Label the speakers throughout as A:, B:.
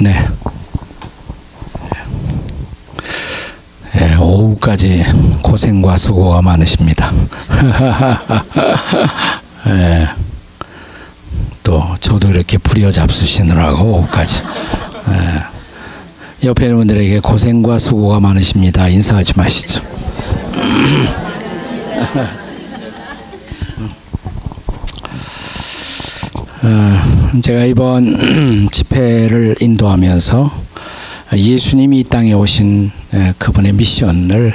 A: 네. 네, 오후까지 고생과 수고가 많으십니다. 네, 또 저도 이렇게 부려 잡수시느라고 오후까지. 네, 옆에 있는 분들에게 고생과 수고가 많으십니다. 인사하지 마시죠. 제가 이번 집회를 인도하면서 예수님이 이 땅에 오신 그분의 미션을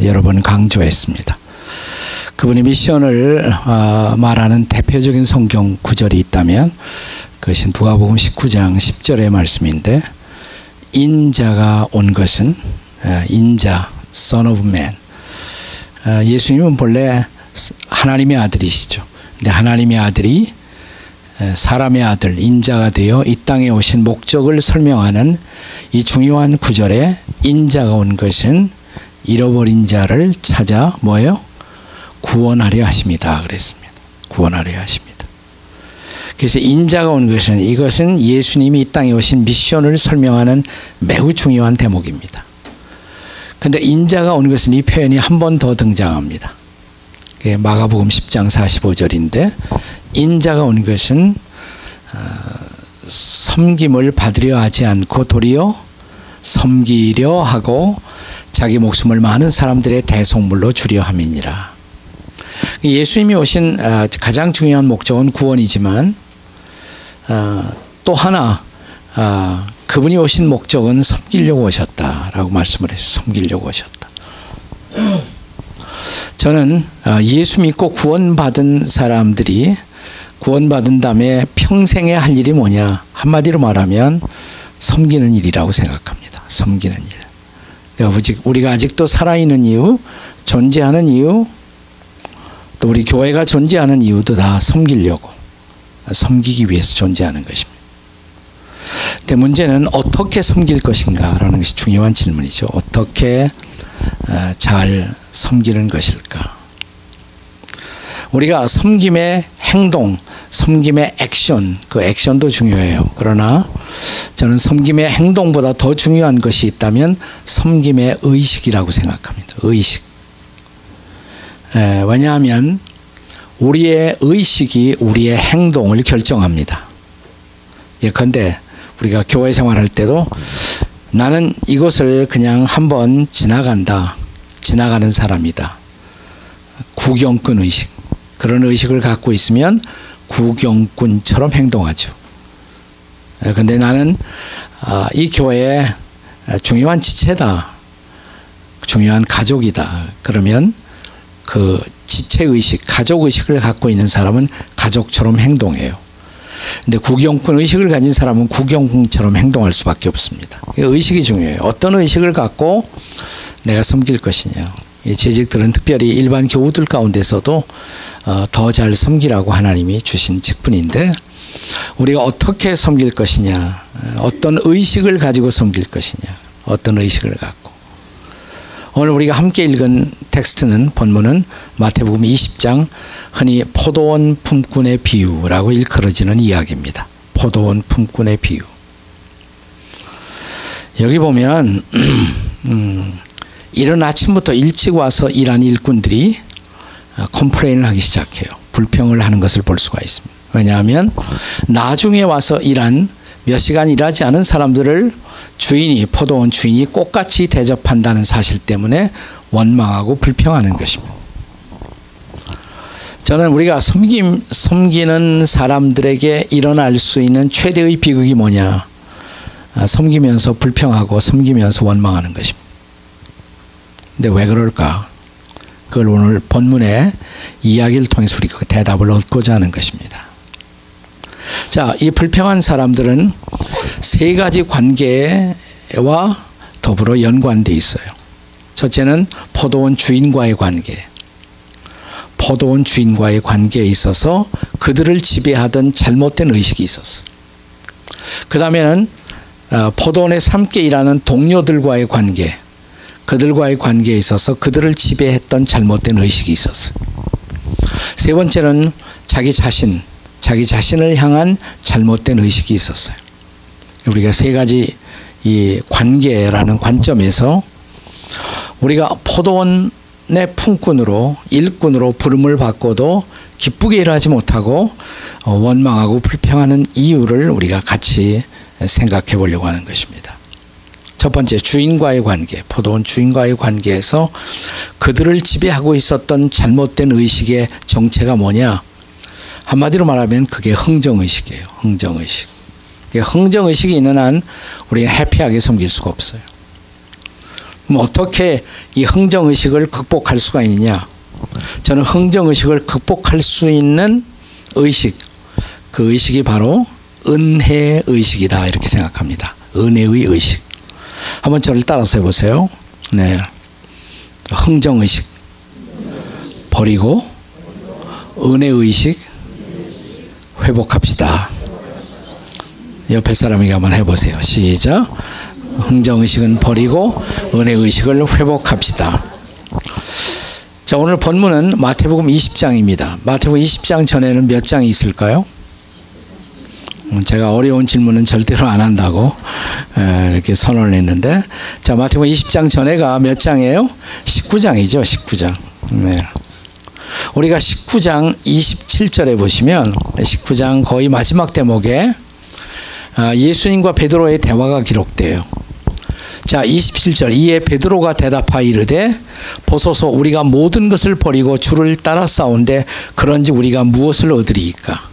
A: 여러 번 강조했습니다. 그분의 미션을 말하는 대표적인 성경 구절이 있다면 그것이 누가복음 19장 10절의 말씀인데, 인자가 온 것은 인자, Son of Man. 예수님은 본래 하나님의 아들이시죠. 근데 하나님의 아들이 사람의 아들 인자가 되어 이 땅에 오신 목적을 설명하는 이 중요한 구절에 인자가 온 것은 잃어버린 자를 찾아 뭐예요? 구원하려 하십니다. 그랬습니다. 구원하려 하십니다. 그래서 인자가 온 것은, 이것은 예수님이 이 땅에 오신 미션을 설명하는 매우 중요한 대목입니다. 그런데 인자가 온 것은, 이 표현이 한 번 더 등장합니다. 마가복음 10장 45절인데, 인자가 온 것은 섬김을 받으려 하지 않고 도리어 섬기려 하고 자기 목숨을 많은 사람들의 대속물로 주려 함이니라. 예수님이 오신 가장 중요한 목적은 구원이지만 또 하나 그분이 오신 목적은 섬기려고 오셨다라고 말씀을 했어요. 섬기려고 오셨다. 저는 예수 믿고 구원받은 사람들이 구원받은 다음에 평생에 할 일이 뭐냐, 한마디로 말하면 섬기는 일이라고 생각합니다. 섬기는 일. 그러니까 우리가 아직도 살아있는 이유, 존재하는 이유, 또 우리 교회가 존재하는 이유도 다 섬기려고, 섬기기 위해서 존재하는 것입니다. 근데 문제는 어떻게 섬길 것인가라는 것이 중요한 질문이죠. 어떻게 잘 섬기는 것일까? 우리가 섬김의 행동, 섬김의 액션, 그 액션도 중요해요. 그러나 저는 섬김의 행동보다 더 중요한 것이 있다면 섬김의 의식이라고 생각합니다. 의식. 왜냐하면 우리의 의식이 우리의 행동을 결정합니다. 예컨대 우리가 교회 생활할 때도 나는 이곳을 그냥 한번 지나간다. 지나가는 사람이다. 구경꾼 의식. 그런 의식을 갖고 있으면 구경꾼처럼 행동하죠. 그런데 나는 이 교회의 중요한 지체다. 중요한 가족이다. 그러면 그 지체의식, 가족의식을 갖고 있는 사람은 가족처럼 행동해요. 근데 구경꾼 의식을 가진 사람은 구경꾼처럼 행동할 수밖에 없습니다. 의식이 중요해요. 어떤 의식을 갖고 내가 섬길 것이냐. 이 재직들은 특별히 일반 교우들 가운데서도 더 잘 섬기라고 하나님이 주신 직분인데, 우리가 어떻게 섬길 것이냐, 어떤 의식을 가지고 섬길 것이냐, 어떤 의식을 갖고. 오늘 우리가 함께 읽은 텍스트는, 본문은 마태복음 20장 흔히 포도원 품꾼의 비유라고 일컬어지는 이야기입니다. 포도원 품꾼의 비유. 여기 보면 이른 아침부터 일찍 와서 일한 일꾼들이 컴플레인을 하기 시작해요. 불평을 하는 것을 볼 수가 있습니다. 왜냐하면 나중에 와서 일한, 몇 시간 일하지 않은 사람들을 주인이, 포도원 주인이 똑같이 대접한다는 사실 때문에 원망하고 불평하는 것입니다. 저는 우리가 섬기는 사람들에게 일어날 수 있는 최대의 비극이 뭐냐, 섬기면서 불평하고 섬기면서 원망하는 것입니다. 근데 왜 그럴까? 그걸 오늘 본문의 이야기를 통해서 우리가 그 대답을 얻고자 하는 것입니다. 자, 이 불평한 사람들은 세 가지 관계와 더불어 연관되어 있어요. 첫째는 포도원 주인과의 관계. 포도원 주인과의 관계에 있어서 그들을 지배하던 잘못된 의식이 있었어요. 그 다음에는 포도원에서 함께 일하는 동료들과의 관계. 그들과의 관계에 있어서 그들을 지배했던 잘못된 의식이 있었어요. 세 번째는 자기 자신을 향한 잘못된 의식이 있었어요. 우리가 세 가지 이 관계라는 관점에서 우리가 포도원의 품꾼으로 일꾼으로 부름을 받고도 기쁘게 일하지 못하고 원망하고 불평하는 이유를 우리가 같이 생각해 보려고 하는 것입니다. 첫 번째, 주인과의 관계, 포도원 주인과의 관계에서 그들을 지배하고 있었던 잘못된 의식의 정체가 뭐냐? 한마디로 말하면 그게 흥정의식이에요. 흥정의식. 흥정의식이 있는 한 우리는 해피하게 섬길 수가 없어요. 그럼 어떻게 이 흥정의식을 극복할 수가 있느냐? 저는 흥정의식을 극복할 수 있는 의식, 그 의식이 바로 은혜의식이다 이렇게 생각합니다. 은혜의 의식. 한번 저를 따라서 해보세요. 네, 흥정의식 버리고 은혜의식 회복합시다. 옆에 사람에게 한번 해보세요. 시작. 흥정의식은 버리고 은혜의식을 회복합시다. 자, 오늘 본문은 마태복음 20장입니다. 마태복음 20장 전에는 몇 장이 있을까요? 제가 어려운 질문은 절대로 안 한다고 이렇게 선언을 했는데, 자, 마태복음 20장 전에가 몇 장이에요? 19장이죠. 19장. 네. 우리가 19장 27절에 보시면 19장 거의 마지막 대목에 예수님과 베드로의 대화가 기록돼요. 자, 27절. 이에 베드로가 대답하여 이르되 보소서 우리가 모든 것을 버리고 주를 따라 싸운데 그런지 우리가 무엇을 얻으리이까?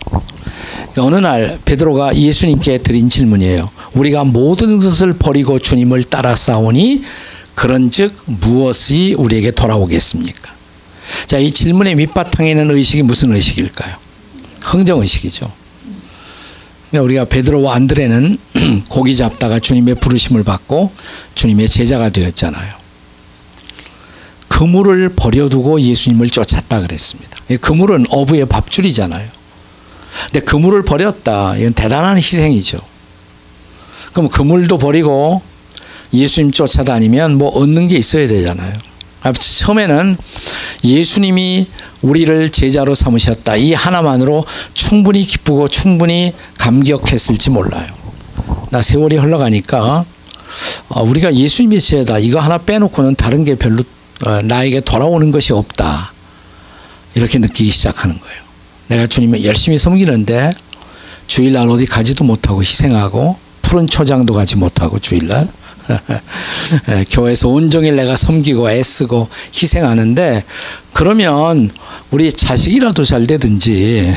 A: 어느 날 베드로가 예수님께 드린 질문이에요. 우리가 모든 것을 버리고 주님을 따라 싸우니 그런즉 무엇이 우리에게 돌아오겠습니까? 자, 이 질문의 밑바탕에 있는 의식이 무슨 의식일까요? 흥정의식이죠. 그러니까 우리가 베드로와 안드레는 고기 잡다가 주님의 부르심을 받고 주님의 제자가 되었잖아요. 그물을 버려두고 예수님을 쫓았다 그랬습니다. 그물은 어부의 밥줄이잖아요. 근데 그물을 버렸다. 이건 대단한 희생이죠. 그럼 그물도 버리고 예수님 쫓아다니면 뭐 얻는 게 있어야 되잖아요. 처음에는 예수님이 우리를 제자로 삼으셨다. 이 하나만으로 충분히 기쁘고 충분히 감격했을지 몰라요. 나 세월이 흘러가니까 우리가 예수님의 제자다. 이거 하나 빼놓고는 다른 게 별로 나에게 돌아오는 것이 없다. 이렇게 느끼기 시작하는 거예요. 내가 주님을 열심히 섬기는데 주일날 어디 가지도 못하고 희생하고 푸른 초장도 가지 못하고 주일날 교회에서 온종일 내가 섬기고 애쓰고 희생하는데 그러면 우리 자식이라도 잘 되든지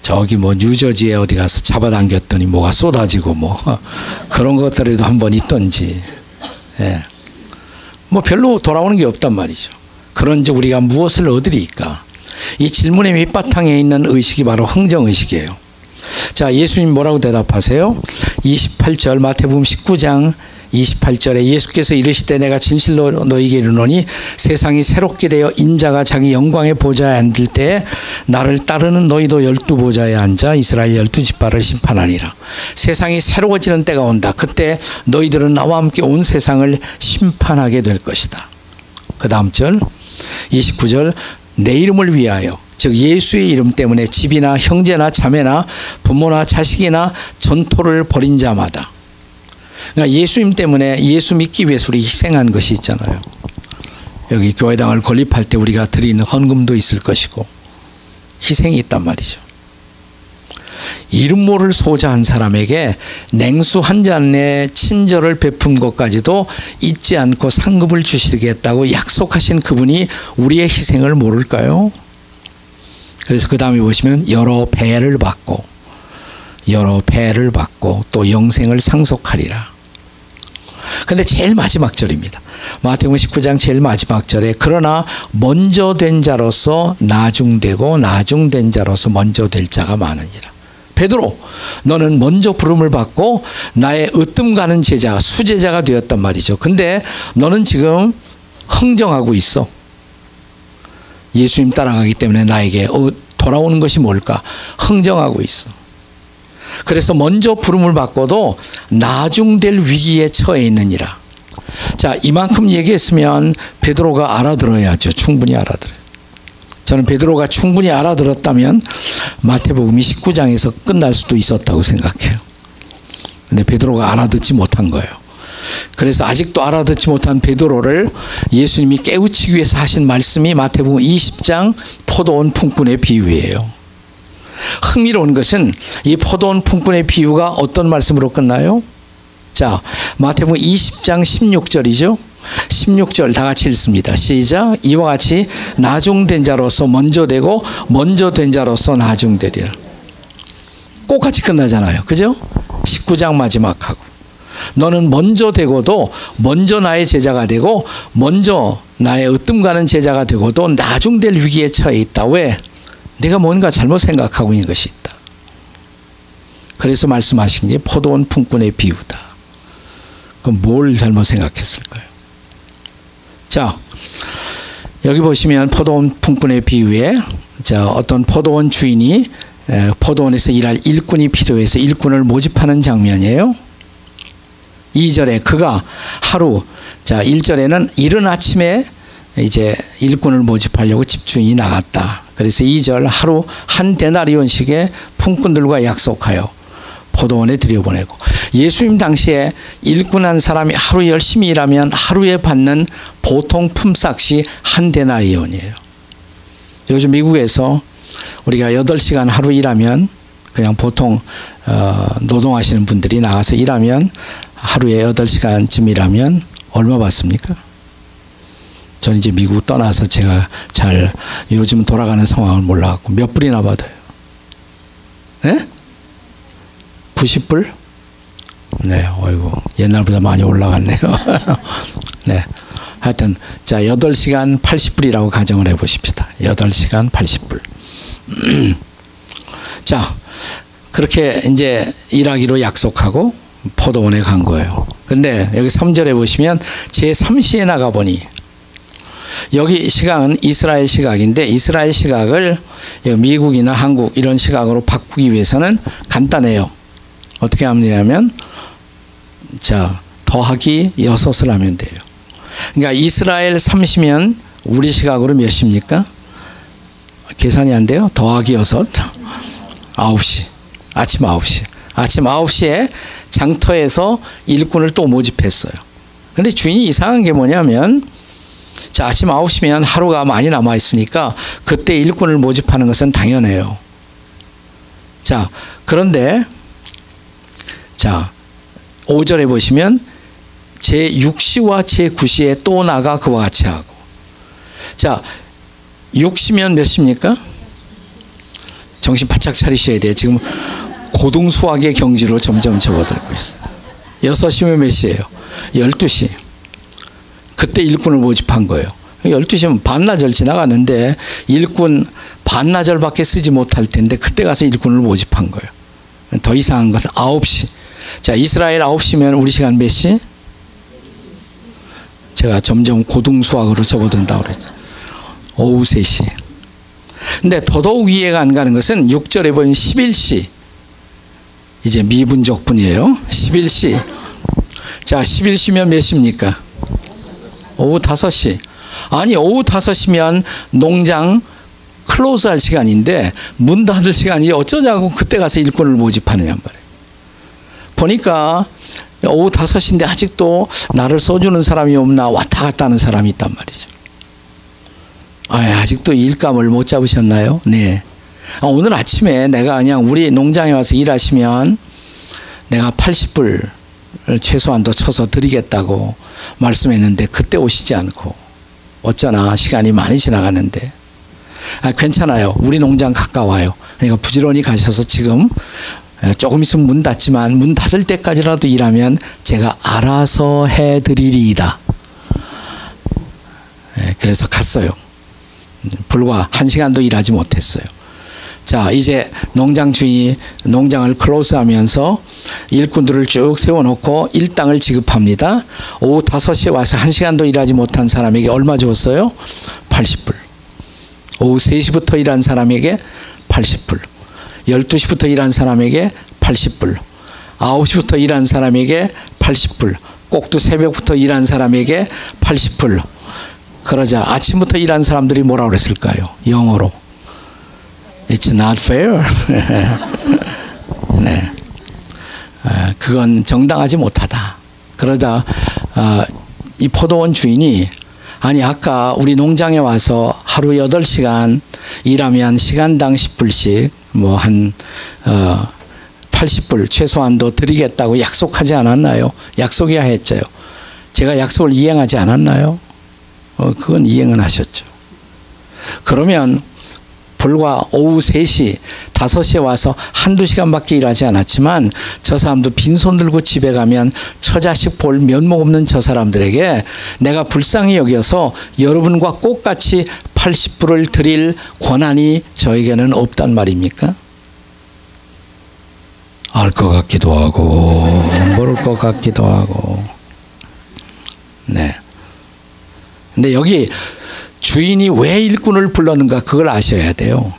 A: 저기 뭐 뉴저지에 어디 가서 잡아당겼더니 뭐가 쏟아지고 뭐 그런 것들에도 한번 있던지 뭐 별로 돌아오는 게 없단 말이죠. 그런즉 우리가 무엇을 얻으리이까? 이 질문의 밑바탕에 있는 의식이 바로 흥정의식이에요. 자, 예수님 뭐라고 대답하세요? 28절 마태복음 19장 28절에 예수께서 이르시되 내가 진실로 너희에게 이르노니 세상이 새롭게 되어 인자가 자기 영광의 보좌에 앉을 때에 나를 따르는 너희도 12보좌에 앉아 이스라엘 12지파를 심판하리라. 세상이 새로워지는 때가 온다. 그때 너희들은 나와 함께 온 세상을 심판하게 될 것이다. 그 다음 절 29절 내 이름을 위하여 즉 예수의 이름 때문에 집이나 형제나 자매나 부모나 자식이나 전토를 벌인 자마다. 그러니까 예수님 때문에 예수 믿기 위해서 우리 희생한 것이 있잖아요. 여기 교회당을 건립할 때 우리가 드리는 헌금도 있을 것이고 희생이 있단 말이죠. 이름 모를 소자한 사람에게 냉수 한 잔의 친절을 베푼 것까지도 잊지 않고 상급을 주시겠다고 약속하신 그분이 우리의 희생을 모를까요? 그래서 그 다음에 보시면 여러 배를 받고 또 영생을 상속하리라. 근데 제일 마지막 절입니다. 마태복음 19장 제일 마지막 절에 그러나 먼저 된 자로서 나중되고 나중된 자로서 먼저 될 자가 많으니라. 베드로, 너는 먼저 부름을 받고 나의 으뜸 가는 제자, 수제자가 되었단 말이죠. 근데 너는 지금 흥정하고 있어. 예수님 따라가기 때문에 나에게 돌아오는 것이 뭘까? 흥정하고 있어. 그래서 먼저 부름을 받고도 나중될 위기에 처해 있느니라. 자, 이만큼 얘기했으면 베드로가 알아들어야죠. 충분히 알아들어요. 저는 베드로가 충분히 알아들었다면 마태복음이 19장에서 끝날 수도 있었다고 생각해요. 근데 베드로가 알아듣지 못한 거예요. 그래서 아직도 알아듣지 못한 베드로를 예수님이 깨우치기 위해서 하신 말씀이 마태복음 20장 포도원 품꾼의 비유예요. 흥미로운 것은 이 포도원 품꾼의 비유가 어떤 말씀으로 끝나요? 자, 마태복음 20장 16절이죠. 16절 다 같이 읽습니다. 시작. 이와 같이 나중된 자로서 먼저 되고 먼저 된 자로서 나중되리라. 꼭 같이 끝나잖아요. 그죠? 19장 마지막하고. 너는 먼저 되고도 먼저 나의 제자가 되고 먼저 나의 으뜸가는 제자가 되고도 나중될 위기에 처해 있다. 왜? 내가 뭔가 잘못 생각하고 있는 것이 있다. 그래서 말씀하신 게 포도원 품꾼의 비유다. 그럼 뭘 잘못 생각했을까요? 자, 여기 보시면 포도원 품꾼의 비유에 자, 어떤 포도원 주인이 포도원에서 일할 일꾼이 필요해서 일꾼을 모집하는 장면이에요. 2절에 그가 하루, 자 1절에는 이른 아침에 이제 일꾼을 모집하려고 집주인이 나갔다. 그래서 2절 하루 한 데나리온씩의 품꾼들과 약속하여 포도원에 들여보내고, 예수님 당시에 일꾼 한 사람이 하루 열심히 일하면 하루에 받는 보통 품삯이 한 데나리온이에요. 요즘 미국에서 우리가 8시간 하루 일하면 그냥 보통 노동하시는 분들이 나가서 일하면 하루에 8시간쯤 일하면 얼마 받습니까? 저는 이제 미국 떠나서 제가 잘 요즘 돌아가는 상황을 몰라갖고 몇 불이나 받아요? 네? 90불? 네, 어이구, 옛날보다 많이 올라갔네요. 네. 하여튼, 자, 8시간 80불이라고 가정을 해 보십시다. 8시간 80불. 자, 그렇게 이제 일하기로 약속하고 포도원에 간 거예요. 근데 여기 3절에 보시면 제3시에 나가보니, 여기 시각은 이스라엘 시각인데 이스라엘 시각을 미국이나 한국 이런 시각으로 바꾸기 위해서는 간단해요. 어떻게 하면 되냐면, 자, 더하기 6을 하면 돼요. 그러니까 이스라엘 3시면 우리 시각으로 몇 시입니까? 계산이 안 돼요? 더하기 6, 9시. 아침 9시. 아침 9시에 장터에서 일꾼을 또 모집했어요. 근데 주인이 이상한 게 뭐냐면, 자, 아침 9시면 하루가 많이 남아있으니까 그때 일꾼을 모집하는 것은 당연해요. 자, 그런데 자, 5절에 보시면 제6시와 제9시에 또 나가 그와 같이 하고. 자, 6시면 몇 시입니까? 정신 바짝 차리셔야 돼요. 지금 고등수학의 경지로 점점 접어들고 있어요. 6시면 몇 시예요? 12시. 그때 일꾼을 모집한 거예요. 12시면 반나절 지나갔는데 일꾼 반나절밖에 쓰지 못할 텐데 그때 가서 일꾼을 모집한 거예요. 더 이상한 건 9시. 자, 이스라엘 9시면 우리 시간 몇 시? 제가 점점 고등수학으로 접어든다고 그랬죠. 오후 3시. 근데 더더욱 이해가 안 가는 것은 6절에 보면 11시. 이제 미분적분이에요. 11시. 자, 11시면 몇 시입니까? 오후 5시. 아니, 오후 5시면 농장 클로즈 할 시간인데 문 닫을 시간이 어쩌자고 그때 가서 일꾼을 모집하느냐 말이에요. 보니까 오후 5시인데 아직도 나를 써주는 사람이 없나 왔다 갔다 하는 사람이 있단 말이죠. 아직도 일감을 못 잡으셨나요? 네. 오늘 아침에 내가 그냥 우리 농장에 와서 일하시면 내가 80불 최소한 더 쳐서 드리겠다고 말씀했는데 그때 오시지 않고 어쩌나 시간이 많이 지나가는데, 괜찮아요. 우리 농장 가까워요. 그러니까 부지런히 가셔서 지금 조금 있으면 문 닫지만 문 닫을 때까지라도 일하면 제가 알아서 해드리리이다. 그래서 갔어요. 불과 1시간도 일하지 못했어요. 자, 이제 농장 주인이 농장을 클로즈하면서 일꾼들을 쭉 세워놓고 일당을 지급합니다. 오후 5시에 와서 1시간도 일하지 못한 사람에게 얼마 줬어요? 80불. 오후 3시부터 일한 사람에게 80불. 12시부터 일한 사람에게 80불. 9시부터 일한 사람에게 80불. 꼭두 새벽부터 일한 사람에게 80불. 그러자 아침부터 일한 사람들이 뭐라고 그랬을까요? 영어로. It's not fair. 네. 그건 정당하지 못하다. 그러다 이 포도원 주인이 아니 아까 우리 농장에 와서 하루 8시간 일하면 시간당 10불씩 뭐 한 80불 최소한도 드리겠다고 약속하지 않았나요? 약속이야 했죠. 제가 약속을 이행하지 않았나요? 그건 이행은 하셨죠. 그러면 불과 오후 3시, 5시에 와서 한두 시간밖에 일하지 않았지만 저 사람도 빈손 들고 집에 가면 처자식 볼 면목 없는 저 사람들에게 내가 불쌍히 여겨서 여러분과 똑같이 80불을 드릴 권한이 저에게는 없단 말입니까? 알 것 같기도 하고 모를 것 같기도 하고. 네. 근데 여기 주인이 왜 일꾼을 불렀는가 그걸 아셔야 돼요.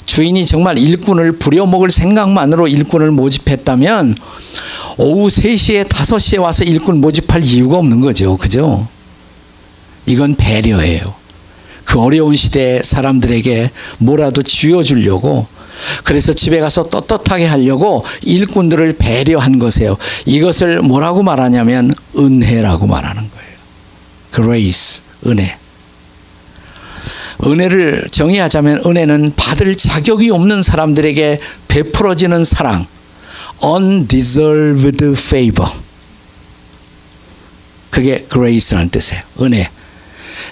A: 주인이 정말 일꾼을 부려먹을 생각만으로 일꾼을 모집했다면 오후 3시에 5시에 와서 일꾼 모집할 이유가 없는 거죠. 그죠? 이건 배려예요. 그 어려운 시대에 사람들에게 뭐라도 쥐어주려고, 그래서 집에 가서 떳떳하게 하려고 일꾼들을 배려한 것이에요. 이것을 뭐라고 말하냐면 은혜라고 말하는 거예요. Grace, 은혜. 은혜를 정의하자면 은혜는 받을 자격이 없는 사람들에게 베풀어지는 사랑, undeserved favor. 그게 grace라는 뜻이에요. 은혜.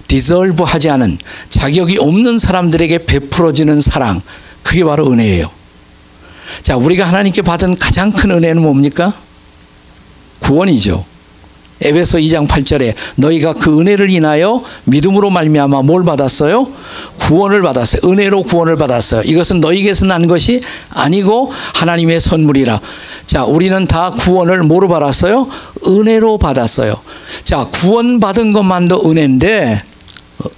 A: deserve 하지 않은, 자격이 없는 사람들에게 베풀어지는 사랑, 그게 바로 은혜예요. 자, 우리가 하나님께 받은 가장 큰 은혜는 뭡니까? 구원이죠. 에베소 2장 8절에 너희가 그 은혜를 인하여 믿음으로 말미암아 뭘 받았어요? 구원을 받았어요. 은혜로 구원을 받았어요. 이것은 너희에게서 난 것이 아니고 하나님의 선물이라. 자, 우리는 다 구원을 뭐로 받았어요? 은혜로 받았어요. 자, 구원받은 것만도 은혜인데,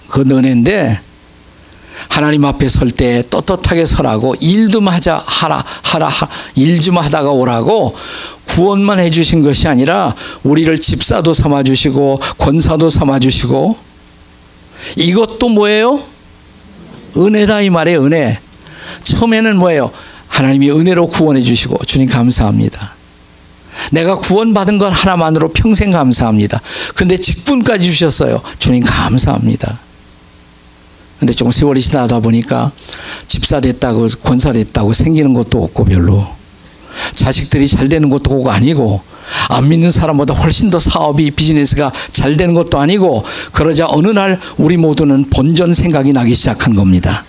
A: 그건 은혜인데 하나님 앞에 설 때 떳떳하게 서라고, 일 좀 하자, 일 좀 하다가 오라고 구원만 해주신 것이 아니라 우리를 집사도 삼아주시고 권사도 삼아주시고, 이것도 뭐예요? 은혜다 이 말이에요. 은혜. 처음에는 뭐예요? 하나님이 은혜로 구원해 주시고 주님 감사합니다. 내가 구원받은 것 하나만으로 평생 감사합니다. 근데 직분까지 주셨어요. 주님 감사합니다. 근데 조금 세월이 지나다 보니까 집사 됐다고 권사 됐다고 생기는 것도 없고, 별로 자식들이 잘 되는 것도 아니고, 안 믿는 사람보다 훨씬 더 사업이 비즈니스가 잘 되는 것도 아니고, 그러자 어느 날 우리 모두는 본전 생각이 나기 시작한 겁니다.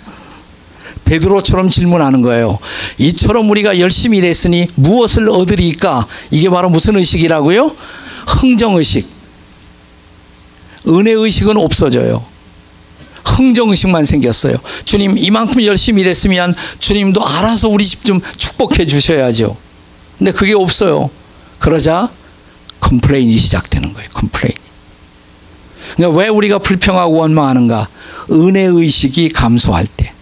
A: 베드로처럼 질문하는 거예요. 이처럼 우리가 열심히 일했으니 무엇을 얻으리까? 이게 바로 무슨 의식이라고요? 흥정의식. 은혜의식은 없어져요. 흥정의식만 생겼어요. 주님 이만큼 열심히 일했으면 주님도 알아서 우리 집 좀 축복해 주셔야죠. 근데 그게 없어요. 그러자 컴플레인이 시작되는 거예요. 컴플레인. 그러니까 왜 우리가 불평하고 원망하는가? 은혜의식이 감소할 때.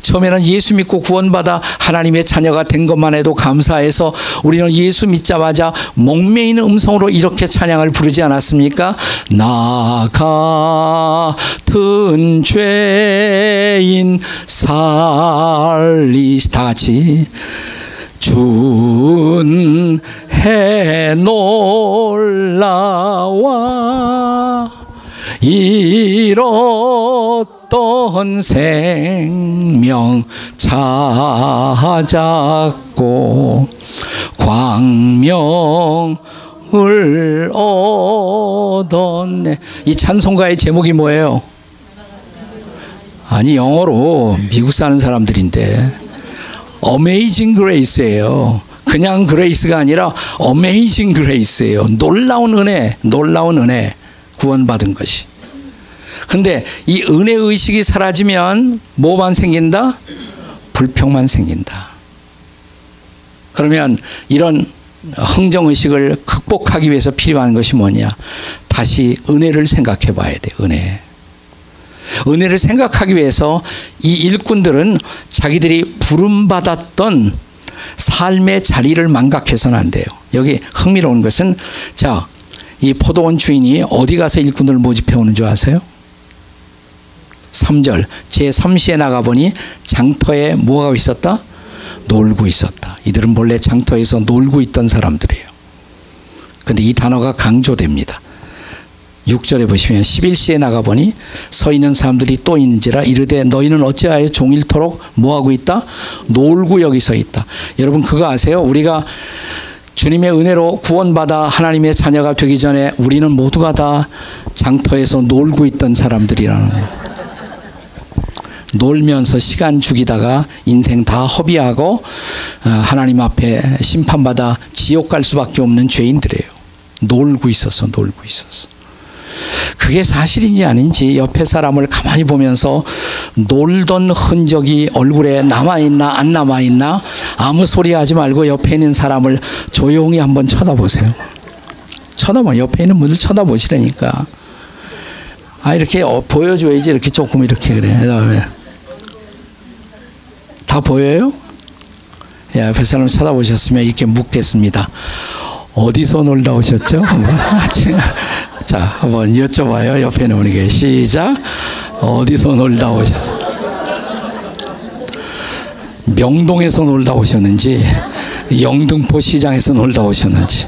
A: 처음에는 예수 믿고 구원받아 하나님의 자녀가 된 것만 해도 감사해서 우리는 예수 믿자마자 목매이는 음성으로 이렇게 찬양을 부르지 않았습니까? 나 같은 죄인 살리시, 다 같이 준해 놀라와 잃었던 생명 찾았고 광명을 얻었네. 이 찬송가의 제목이 뭐예요? 아니 영어로 미국 사는 사람들인데 Amazing Grace예요. 그냥 그레이스가 아니라 Amazing Grace예요. 놀라운 은혜, 놀라운 은혜. 구원받은 것이. 근데 이 은혜의식이 사라지면 뭐만 생긴다? 불평만 생긴다. 그러면 이런 흥정의식을 극복하기 위해서 필요한 것이 뭐냐? 다시 은혜를 생각해 봐야 돼. 은혜. 은혜를 생각하기 위해서 이 일꾼들은 자기들이 부름받았던 삶의 자리를 망각해서는 안 돼요. 여기 흥미로운 것은, 자, 이 포도원 주인이 어디 가서 일꾼들을 모집해 오는 줄 아세요? 3절 제3시에 나가보니 장터에 뭐가 있었다? 놀고 있었다. 이들은 본래 장터에서 놀고 있던 사람들이에요. 근데 이 단어가 강조됩니다. 6절에 보시면 11시에 나가보니 서 있는 사람들이 또 있는지라 이르되 너희는 어찌하여 종일토록 뭐하고 있다? 놀고 여기 서 있다. 여러분 그거 아세요? 우리가 주님의 은혜로 구원받아 하나님의 자녀가 되기 전에 우리는 모두가 다 장터에서 놀고 있던 사람들이라는 거예요. 놀면서 시간 죽이다가 인생 다 허비하고 하나님 앞에 심판받아 지옥 갈 수밖에 없는 죄인들이에요. 놀고 있었어. 그게 사실인지 아닌지 옆에 사람을 가만히 보면서 놀던 흔적이 얼굴에 남아있나 안 남아있나 아무 소리 하지 말고 옆에 있는 사람을 조용히 한번 쳐다보세요. 옆에 있는 분들 쳐다보시라니까. 이렇게 보여줘야지. 이렇게 조금 이렇게 그래. 그다음에 다 보여요? 옆에 사람 쳐다보셨으면 이렇게 묻겠습니다. 어디서 놀다 오셨죠? 자, 한번 여쭤봐요. 옆에 있는 분에게. 시작. 어디서 놀다 오셨어요? 명동에서 놀다 오셨는지, 영등포 시장에서 놀다 오셨는지,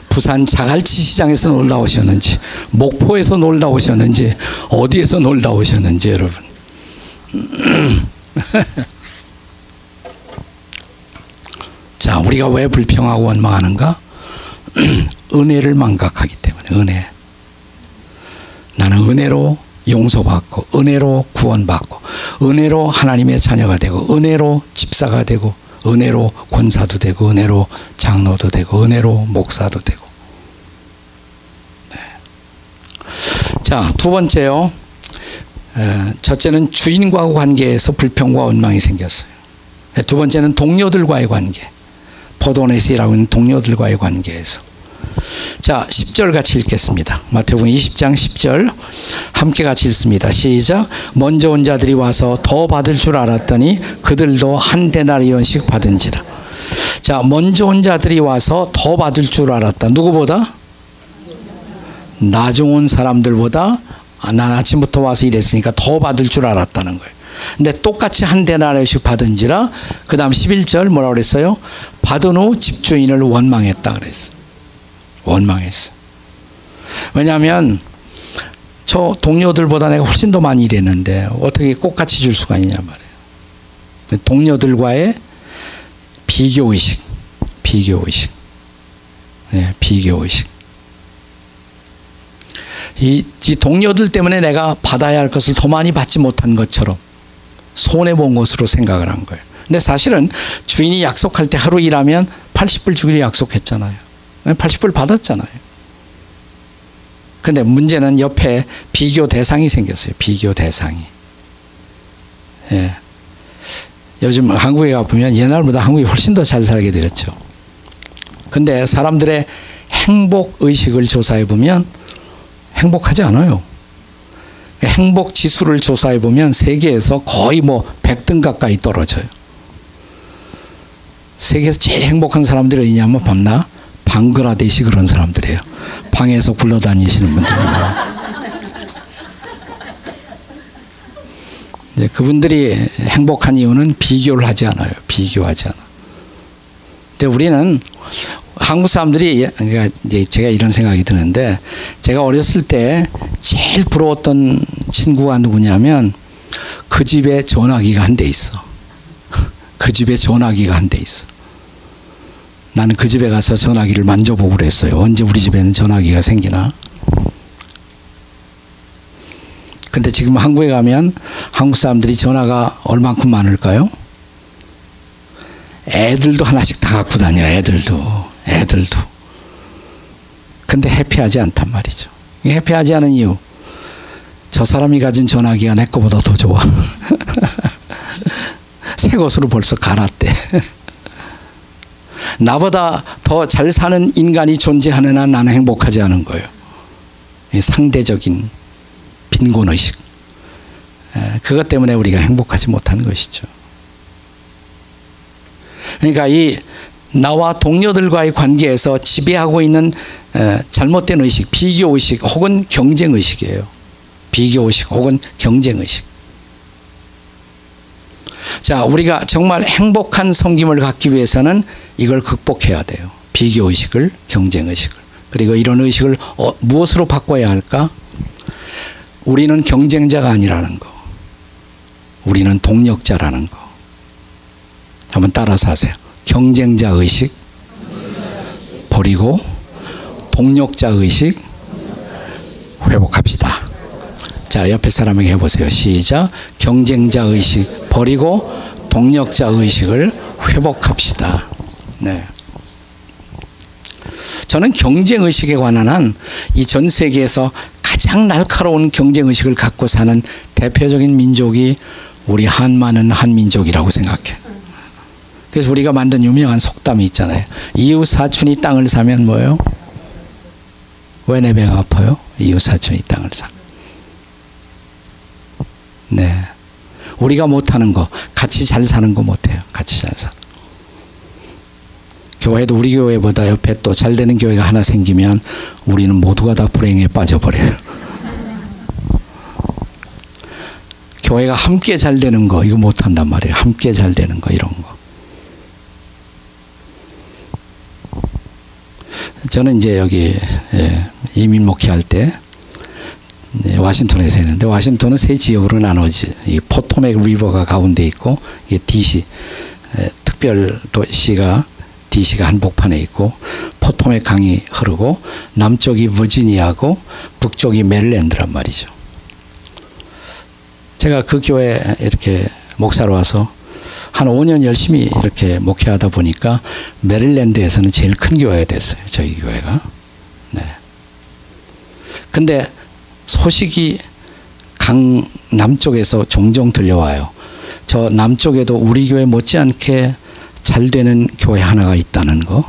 A: 부산 자갈치 시장에서 놀다 오셨는지, 목포에서 놀다 오셨는지, 어디에서 놀다 오셨는지 여러분. 자, 우리가 왜 불평하고 원망하는가? 은혜를 망각하기 때문에. 은혜. 나는 은혜로 용서받고 은혜로 구원받고 은혜로 하나님의 자녀가 되고 은혜로 집사가 되고 은혜로 권사도 되고 은혜로 장로도 되고 은혜로 목사도 되고. 네. 자, 두 번째요. 첫째는 주인과 관계에서 불평과 원망이 생겼어요. 두 번째는 동료들과의 관계. 포도네스라고 하는 동료들과의 관계에서. 자, 10절 같이 읽겠습니다. 마태복음 20장 10절 함께 같이 읽습니다. 시작. 먼저 온 자들이 와서 더 받을 줄 알았더니 그들도 한 데나리온씩 받은지라. 자, 먼저 온 자들이 와서 더 받을 줄 알았다. 누구보다? 나중 온 사람들보다. 난 아침부터 와서 일했으니까 더 받을 줄 알았다는 거예요. 근데 똑같이 한 데나리온씩 받은지라. 그 다음 11절 뭐라고 그랬어요? 받은 후 집주인을 원망했다 그랬어요. 원망했어. 왜냐하면 저 동료들보다 내가 훨씬 더 많이 일했는데 어떻게 똑같이 줄 수가 있냐 말이에요. 동료들과의 비교의식. 네, 비교의식. 이 동료들 때문에 내가 받아야 할 것을 더 많이 받지 못한 것처럼 손해본 것으로 생각을 한 거예요. 근데 사실은 주인이 약속할 때 하루 일하면 80불 주기로 약속했잖아요. 80불 받았잖아요. 근데 문제는 옆에 비교 대상이 생겼어요. 비교 대상이. 예. 요즘 한국에 가보면 옛날보다 한국이 훨씬 더 잘 살게 되었죠. 근데 사람들의 행복 의식을 조사해 보면 행복하지 않아요. 행복 지수를 조사해 보면 세계에서 거의 100등 가까이 떨어져요. 세계에서 제일 행복한 사람들이 어디냐면 밤낮 방글라데시 그런 사람들이에요. 방에서 굴러다니시는 분들이에요. 그분들이 행복한 이유는 비교를 하지 않아요. 비교하지 않아. 근데 우리는 한국 사람들이, 그러니까 제가 이런 생각이 드는데, 제가 어렸을 때 제일 부러웠던 친구가 누구냐면 그 집에 전화기가 한 대 있어. 그 집에 전화기가 한 대 있어. 나는 그 집에 가서 전화기를 만져보고 그랬어요. 언제 우리 집에는 전화기가 생기나. 근데 지금 한국에 가면 한국 사람들이 전화가 얼만큼 많을까요? 애들도 하나씩 다 갖고 다녀. 애들도. 근데 해피하지 않단 말이죠. 해피하지 않은 이유, 저 사람이 가진 전화기가 내 거보다 더 좋아. 새 것으로 벌써 갈았대. 나보다 더 잘 사는 인간이 존재하는 한 나는 행복하지 않은 거예요. 상대적인 빈곤의식. 그것 때문에 우리가 행복하지 못하는 것이죠. 그러니까 이 나와 동료들과의 관계에서 지배하고 있는 잘못된 의식, 비교의식 혹은 경쟁의식이에요. 비교의식 혹은 경쟁의식. 자, 우리가 정말 행복한 섬김을 갖기 위해서는 이걸 극복해야 돼요. 비교의식을, 경쟁의식을. 그리고 이런 의식을 무엇으로 바꿔야 할까? 우리는 경쟁자가 아니라는 거. 우리는 동력자라는 거. 한번 따라서 하세요. 경쟁자 의식 버리고 동력자 의식 회복합시다. 자, 옆에 사람에게 해보세요. 시작. 경쟁자 의식 버리고 동력자 의식을 회복합시다. 네. 저는 경쟁의식에 관한 한 이 전 세계에서 가장 날카로운 경쟁의식을 갖고 사는 대표적인 민족이 우리 한마는 한민족이라고 생각해. 그래서 우리가 만든 유명한 속담이 있잖아요. 이웃 사촌이 땅을 사면 뭐예요? 왜 내 배가 아파요? 이웃 사촌이 땅을 사면. 네. 우리가 못하는 거, 같이 잘 사는 거 못해요. 같이 잘 사. 교회도 우리 교회보다 옆에 또 잘 되는 교회가 하나 생기면 우리는 모두가 다 불행에 빠져버려요. 교회가 함께 잘 되는 거 이거 못한단 말이에요. 함께 잘 되는 거 이런 거. 저는 이제 여기 이민 목회할 때 와싱턴에서 했는데 와싱턴은 세 지역으로 나눠지. 이 포토맥 리버가 가운데 있고 이게 DC 특별 도시가 DC가 한복판에 있고 포토맥 강이 흐르고 남쪽이 버지니아고 북쪽이 메릴랜드란 말이죠. 제가 그 교회에 이렇게 목사로 와서 한 5년 열심히 이렇게 목회하다 보니까 메릴랜드에서는 제일 큰 교회가 됐어요. 저희 교회가. 네. 근데 소식이 강 남쪽에서 종종 들려와요. 저 남쪽에도 우리 교회 못지않게 잘 되는 교회 하나가 있다는 거.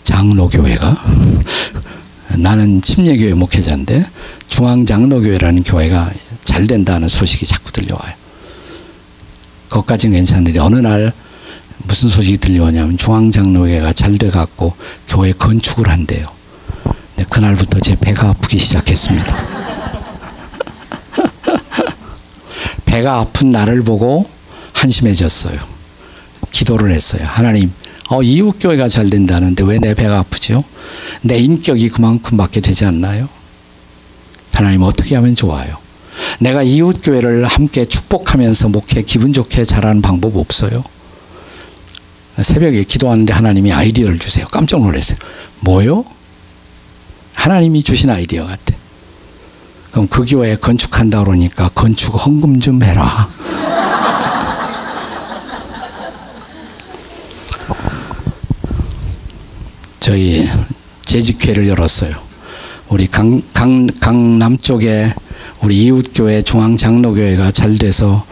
A: 장로교회가. 나는 침례교회 목회자인데 중앙장로교회라는 교회가 잘 된다는 소식이 자꾸 들려와요. 그것까지는 괜찮은데 어느 날 무슨 소식이 들려오냐면 중앙장로교회가 잘 돼갖고 교회 건축을 한대요. 근데 그날부터 제 배가 아프기 시작했습니다. 배가 아픈 나를 보고 한심해졌어요. 기도를 했어요. 하나님, 이웃교회가 잘 된다는데 왜 내 배가 아프죠? 내 인격이 그만큼 받게 되지 않나요? 하나님 어떻게 하면 좋아요? 내가 이웃교회를 함께 축복하면서 목회 기분 좋게 잘하는 방법 없어요? 새벽에 기도하는데 하나님이 아이디어를 주세요. 깜짝 놀랐어요. 뭐요? 하나님이 주신 아이디어 같아. 그럼 그 교회 건축한다 그러니까 건축 헌금 좀 해라. 저희 재직회를 열었어요. 우리 강남 쪽에 우리 이웃교회 중앙장로교회가 잘 돼서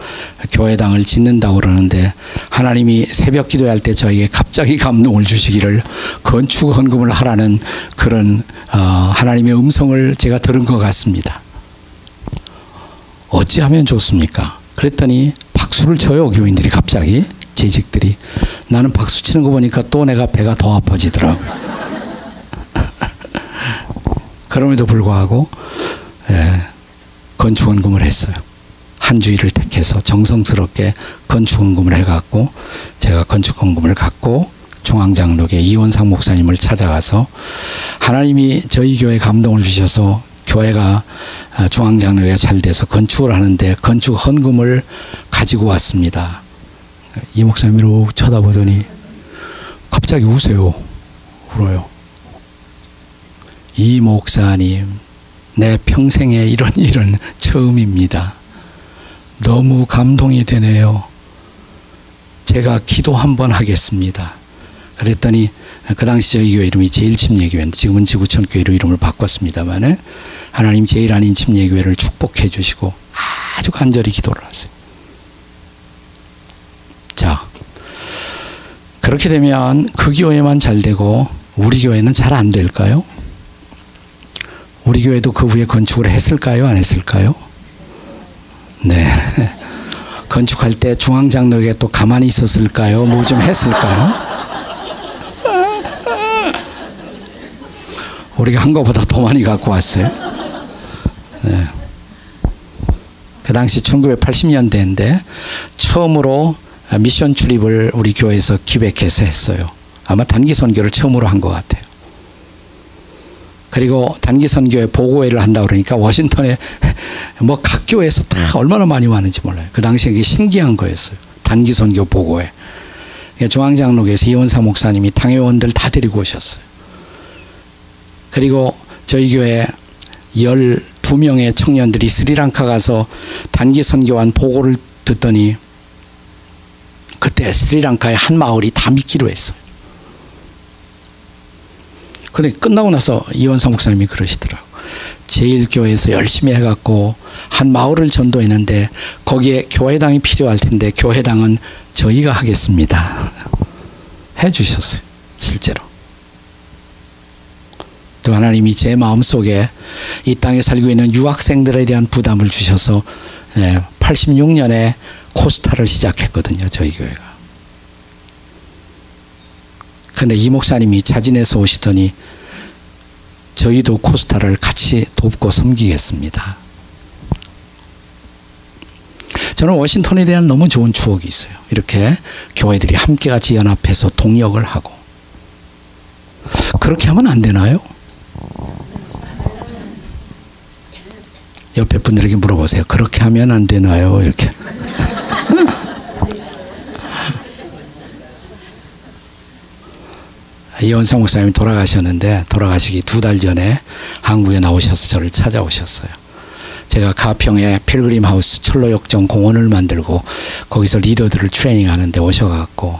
A: 교회당을 짓는다고 그러는데 하나님이 새벽 기도할 때 저에게 갑자기 감동을 주시기를 건축 헌금을 하라는 그런 하나님의 음성을 제가 들은 것 같습니다. 어찌하면 좋습니까? 그랬더니 박수를 쳐요. 교인들이 갑자기 재직들이. 나는 박수 치는 거 보니까 또 내가 배가 더 아파지더라고. 그럼에도 불구하고 건축헌금을 했어요. 한 주일을 택해서 정성스럽게 건축헌금을 해갖고 제가 건축헌금을 갖고 중앙장로교 이원상 목사님을 찾아가서 하나님이 저희 교회에 감동을 주셔서 교회가 중앙장로교가 잘 돼서 건축을 하는데 건축헌금을 가지고 왔습니다. 이 목사님이 룩 쳐다보더니 갑자기 우세요. 울어요. 이 목사님, 내 평생에 이런 일은 처음입니다. 너무 감동이 되네요. 제가 기도 한번 하겠습니다. 그랬더니 그 당시 저희 교회 이름이 제일침례교회인데 지금은 지구촌교회로 이름을 바꿨습니다만 하나님 제일 아닌 침례교회를 축복해 주시고 아주 간절히 기도를 하세요. 자, 그렇게 되면 그 교회만 잘 되고 우리 교회는 잘 안 될까요? 우리 교회도 그 후에 건축을 했을까요? 안 했을까요? 네. 건축할 때 중앙장로교회 또 가만히 있었을까요? 뭐 좀 했을까요? 우리가 한 것보다 더 많이 갖고 왔어요. 네. 그 당시 1980년대인데 처음으로 미션 출입을 우리 교회에서 기획해서 했어요. 아마 단기 선교를 처음으로 한 것 같아요. 그리고 단기 선교회 보고회를 한다고 그러니까 워싱턴에 뭐 각 교회에서 다 얼마나 많이 왔는지 몰라요. 그 당시에 그게 신기한 거였어요. 단기 선교 보고회. 중앙장로교에서 이원사 목사님이 당회원들 다 데리고 오셨어요. 그리고 저희 교회 12명의 청년들이 스리랑카 가서 단기 선교한 보고를 듣더니 그때 스리랑카의 한 마을이 다 믿기로 했어요. 근데 끝나고 나서 이원사 목사님이 그러시더라고요. 제1교회에서 열심히 해갖고 한 마을을 전도했는데 거기에 교회당이 필요할 텐데 교회당은 저희가 하겠습니다. 해주셨어요. 실제로. 또 하나님이 제 마음속에 이 땅에 살고 있는 유학생들에 대한 부담을 주셔서 86년에 코스타를 시작했거든요. 저희 교회가. 근데 이 목사님이 자진해서 오시더니 저희도 코스타를 같이 돕고 섬기겠습니다. 저는 워싱턴에 대한 너무 좋은 추억이 있어요. 이렇게 교회들이 함께 같이 연합해서 동역을 하고. 그렇게 하면 안 되나요? 옆에 분들에게 물어보세요. 그렇게 하면 안 되나요? 이렇게. 이원사 목사님이 돌아가셨는데 돌아가시기 2달 전에 한국에 나오셔서 저를 찾아오셨어요. 제가 가평에 필그림 하우스 철로역정 공원을 만들고 거기서 리더들을 트레이닝하는데 오셔갖고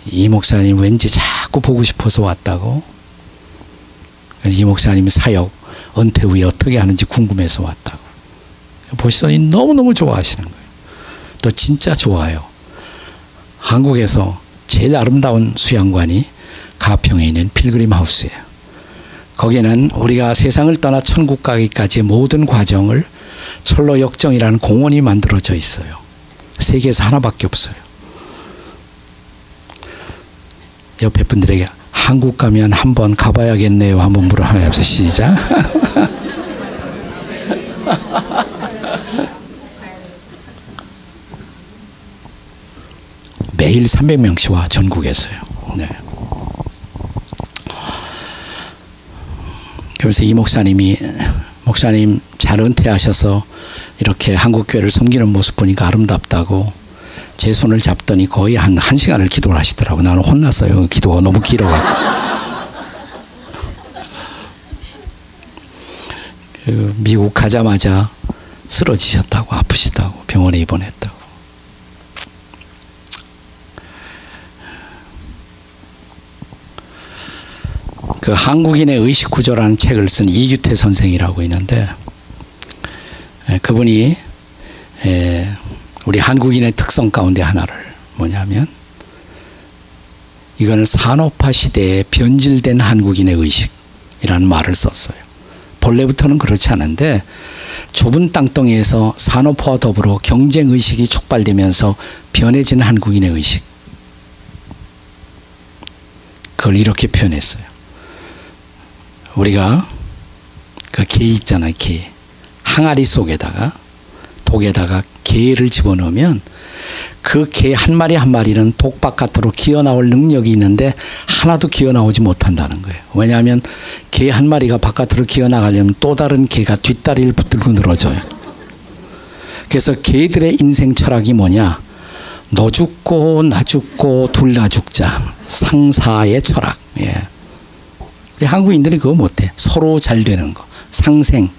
A: 이 목사님 왠지 자꾸 보고 싶어서 왔다고. 이 목사님 사역 은퇴 후에 어떻게 하는지 궁금해서 왔다고. 보시더니 너무너무 좋아하시는 거예요. 또 진짜 좋아요. 한국에서 제일 아름다운 수양관이 가평에 있는 필그림 하우스예요. 거기는 우리가 세상을 떠나 천국 가기까지의 모든 과정을 철로역정이라는 공원이 만들어져 있어요. 세계에서 하나밖에 없어요. 옆에 분들에게 한국 가면 한번 가봐야겠네요. 한번 물어봐요. 시작. 매일 300명씩 와. 전국에서요. 네. 그래서 이 목사님 잘 은퇴하셔서 이렇게 한국교회를 섬기는 모습 보니까 아름답다고 제 손을 잡더니 거의 한 1시간을 기도를 하시더라고요. 나는 혼났어요. 기도가 너무 길어가지고. 미국 가자마자 쓰러지셨다고, 아프시다고, 병원에 입원했다고. 그 한국인의 의식구조라는 책을 쓴 이규태 선생이라고 있는데 그분이 우리 한국인의 특성 가운데 하나를 뭐냐면 이거는 산업화 시대에 변질된 한국인의 의식이라는 말을 썼어요. 본래부터는 그렇지 않은데 좁은 땅덩이에서 산업화와 더불어 경쟁의식이 촉발되면서 변해진 한국인의 의식. 그걸 이렇게 표현했어요. 우리가 그 게 있잖아요. 게. 항아리 속에다가 독에다가 게를 집어넣으면 그 게 한 마리 한 마리는 독 바깥으로 기어나올 능력이 있는데 하나도 기어나오지 못한다는 거예요. 왜냐하면 게 한 마리가 바깥으로 기어나가려면 또 다른 게가 뒷다리를 붙들고 늘어져요. 그래서 게들의 인생 철학이 뭐냐? 너 죽고 나 죽고 둘 다 죽자. 상사의 철학. 예. 우리 한국인들이 그거 못해. 서로 잘 되는 거. 상생.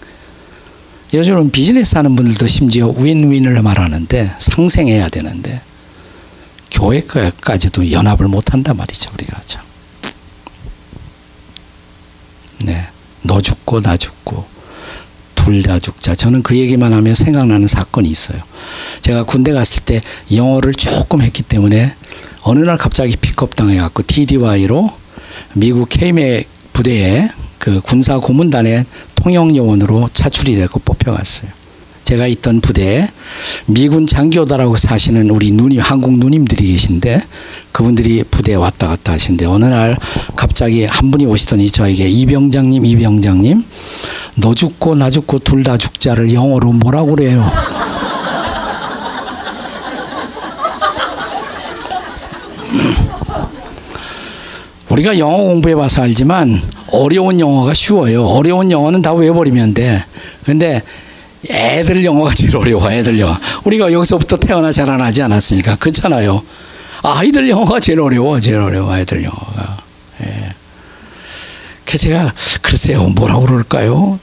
A: 요즘은 비즈니스 하는 분들도 심지어 윈윈을 말하는데 상생해야 되는데 교회까지도 연합을 못한단 말이죠. 우리가 참. 네, 너 죽고 나 죽고 둘 다 죽자. 저는 그 얘기만 하면 생각나는 사건이 있어요. 제가 군대 갔을 때 영어를 조금 했기 때문에 어느 날 갑자기 픽업당해갖고 TDY로 미국 K맥 부대에 그 군사 고문단의 통역요원으로 차출이 되고 뽑혀갔어요. 제가 있던 부대에 미군 장교다라고 사시는 우리 누님, 한국 누님들이 계신데 그분들이 부대에 왔다 갔다 하시는데 어느 날 갑자기 한 분이 오시더니 저에게 이병장님 너 죽고 나 죽고 둘 다 죽자를 영어로 뭐라고 그래요? 우리가 영어 공부해 봐서 알지만 어려운 영어가 쉬워요. 어려운 영어는 다 외워버리면 돼. 근데 애들 영어가 제일 어려워. 애들 영어. 우리가 여기서부터 태어나 자라나지 않았으니까. 그렇잖아요. 아이들 영어가 제일 어려워. 아이들 영어가. 예. 그래서 제가 글쎄요 뭐라고 그럴까요?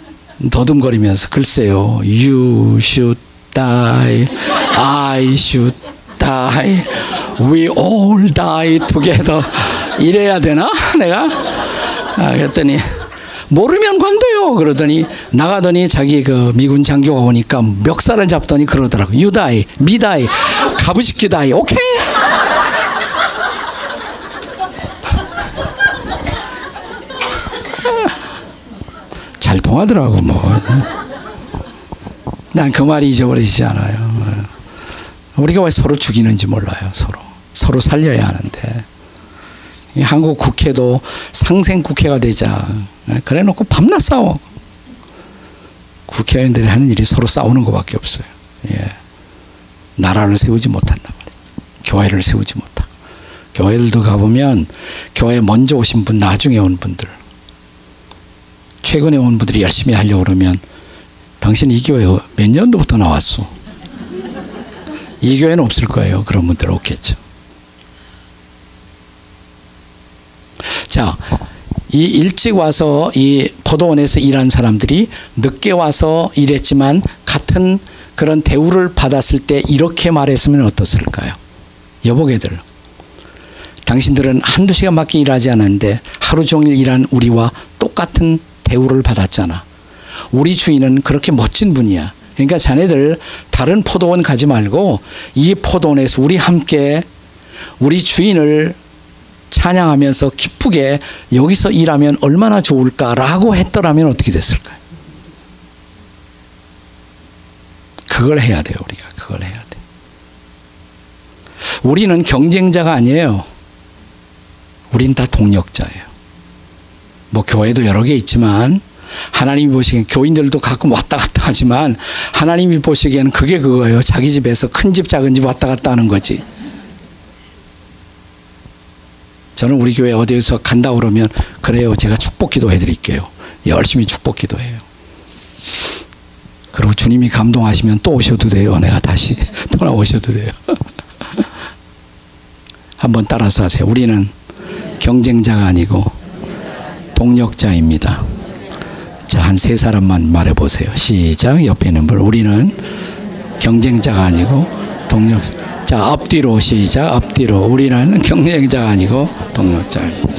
A: 더듬거리면서 글쎄요 You should die. I should die. We all die together. 이래야 되나? 내가? 그랬더니 모르면 관둬요. 그러더니 나가더니 자기 그 미군 장교가 오니까 멱살을 잡더니 그러더라고. You die, me die, 가부시키 die. 오케이? 잘 통하더라고 뭐. 난 그 말이 잊어버리지 않아요. 우리가 왜 서로 죽이는지 몰라요. 서로 살려야 하는데. 이 한국 국회도 상생 국회가 되자. 그래 놓고 밤낮 싸워. 국회의원들이 하는 일이 서로 싸우는 것밖에 없어요. 예. 나라를 세우지 못한단 말이에요. 교회를 세우지 못하고. 교회들도 가보면 교회 먼저 오신 분, 나중에 온 분들, 최근에 온 분들이 열심히 하려고 그러면 당신 이 교회 몇 년도부터 나왔어? 이 교회는 없을 거예요. 그런 분들 없겠죠. 자, 이 일찍 와서 이 포도원에서 일한 사람들이 늦게 와서 일했지만 같은 그런 대우를 받았을 때 이렇게 말했으면 어떻을까요? 여보게들, 당신들은 한두 시간밖에 일하지 않았는데 하루 종일 일한 우리와 똑같은 대우를 받았잖아. 우리 주인은 그렇게 멋진 분이야. 그러니까 자네들 다른 포도원 가지 말고 이 포도원에서 우리 함께 우리 주인을 찬양하면서 기쁘게 여기서 일하면 얼마나 좋을까라고 했더라면 어떻게 됐을까요? 그걸 해야 돼요. 우리가 그걸 해야 돼. 우리는 경쟁자가 아니에요. 우린 다 동력자예요. 뭐 교회도 여러 개 있지만 하나님이 보시기엔 교인들도 가끔 왔다 갔다 하지만 하나님이 보시기에는 그게 그거예요. 자기 집에서 큰 집 작은 집 왔다 갔다 하는 거지. 저는 우리 교회 어디에서 간다 그러면 그래요. 제가 축복 기도해 드릴게요. 열심히 축복 기도해요. 그리고 주님이 감동하시면 또 오셔도 돼요. 내가 다시 또 나오셔도 돼요. 한번 따라서 하세요. 우리는 경쟁자가 아니고 동력자입니다. 자, 한 세 사람만 말해보세요. 시작. 옆에 있는 분. 우리는 경쟁자가 아니고 동력자. 자, 앞뒤로 시작. 앞뒤로. 우리는 경쟁자가 아니고 동력자입니다.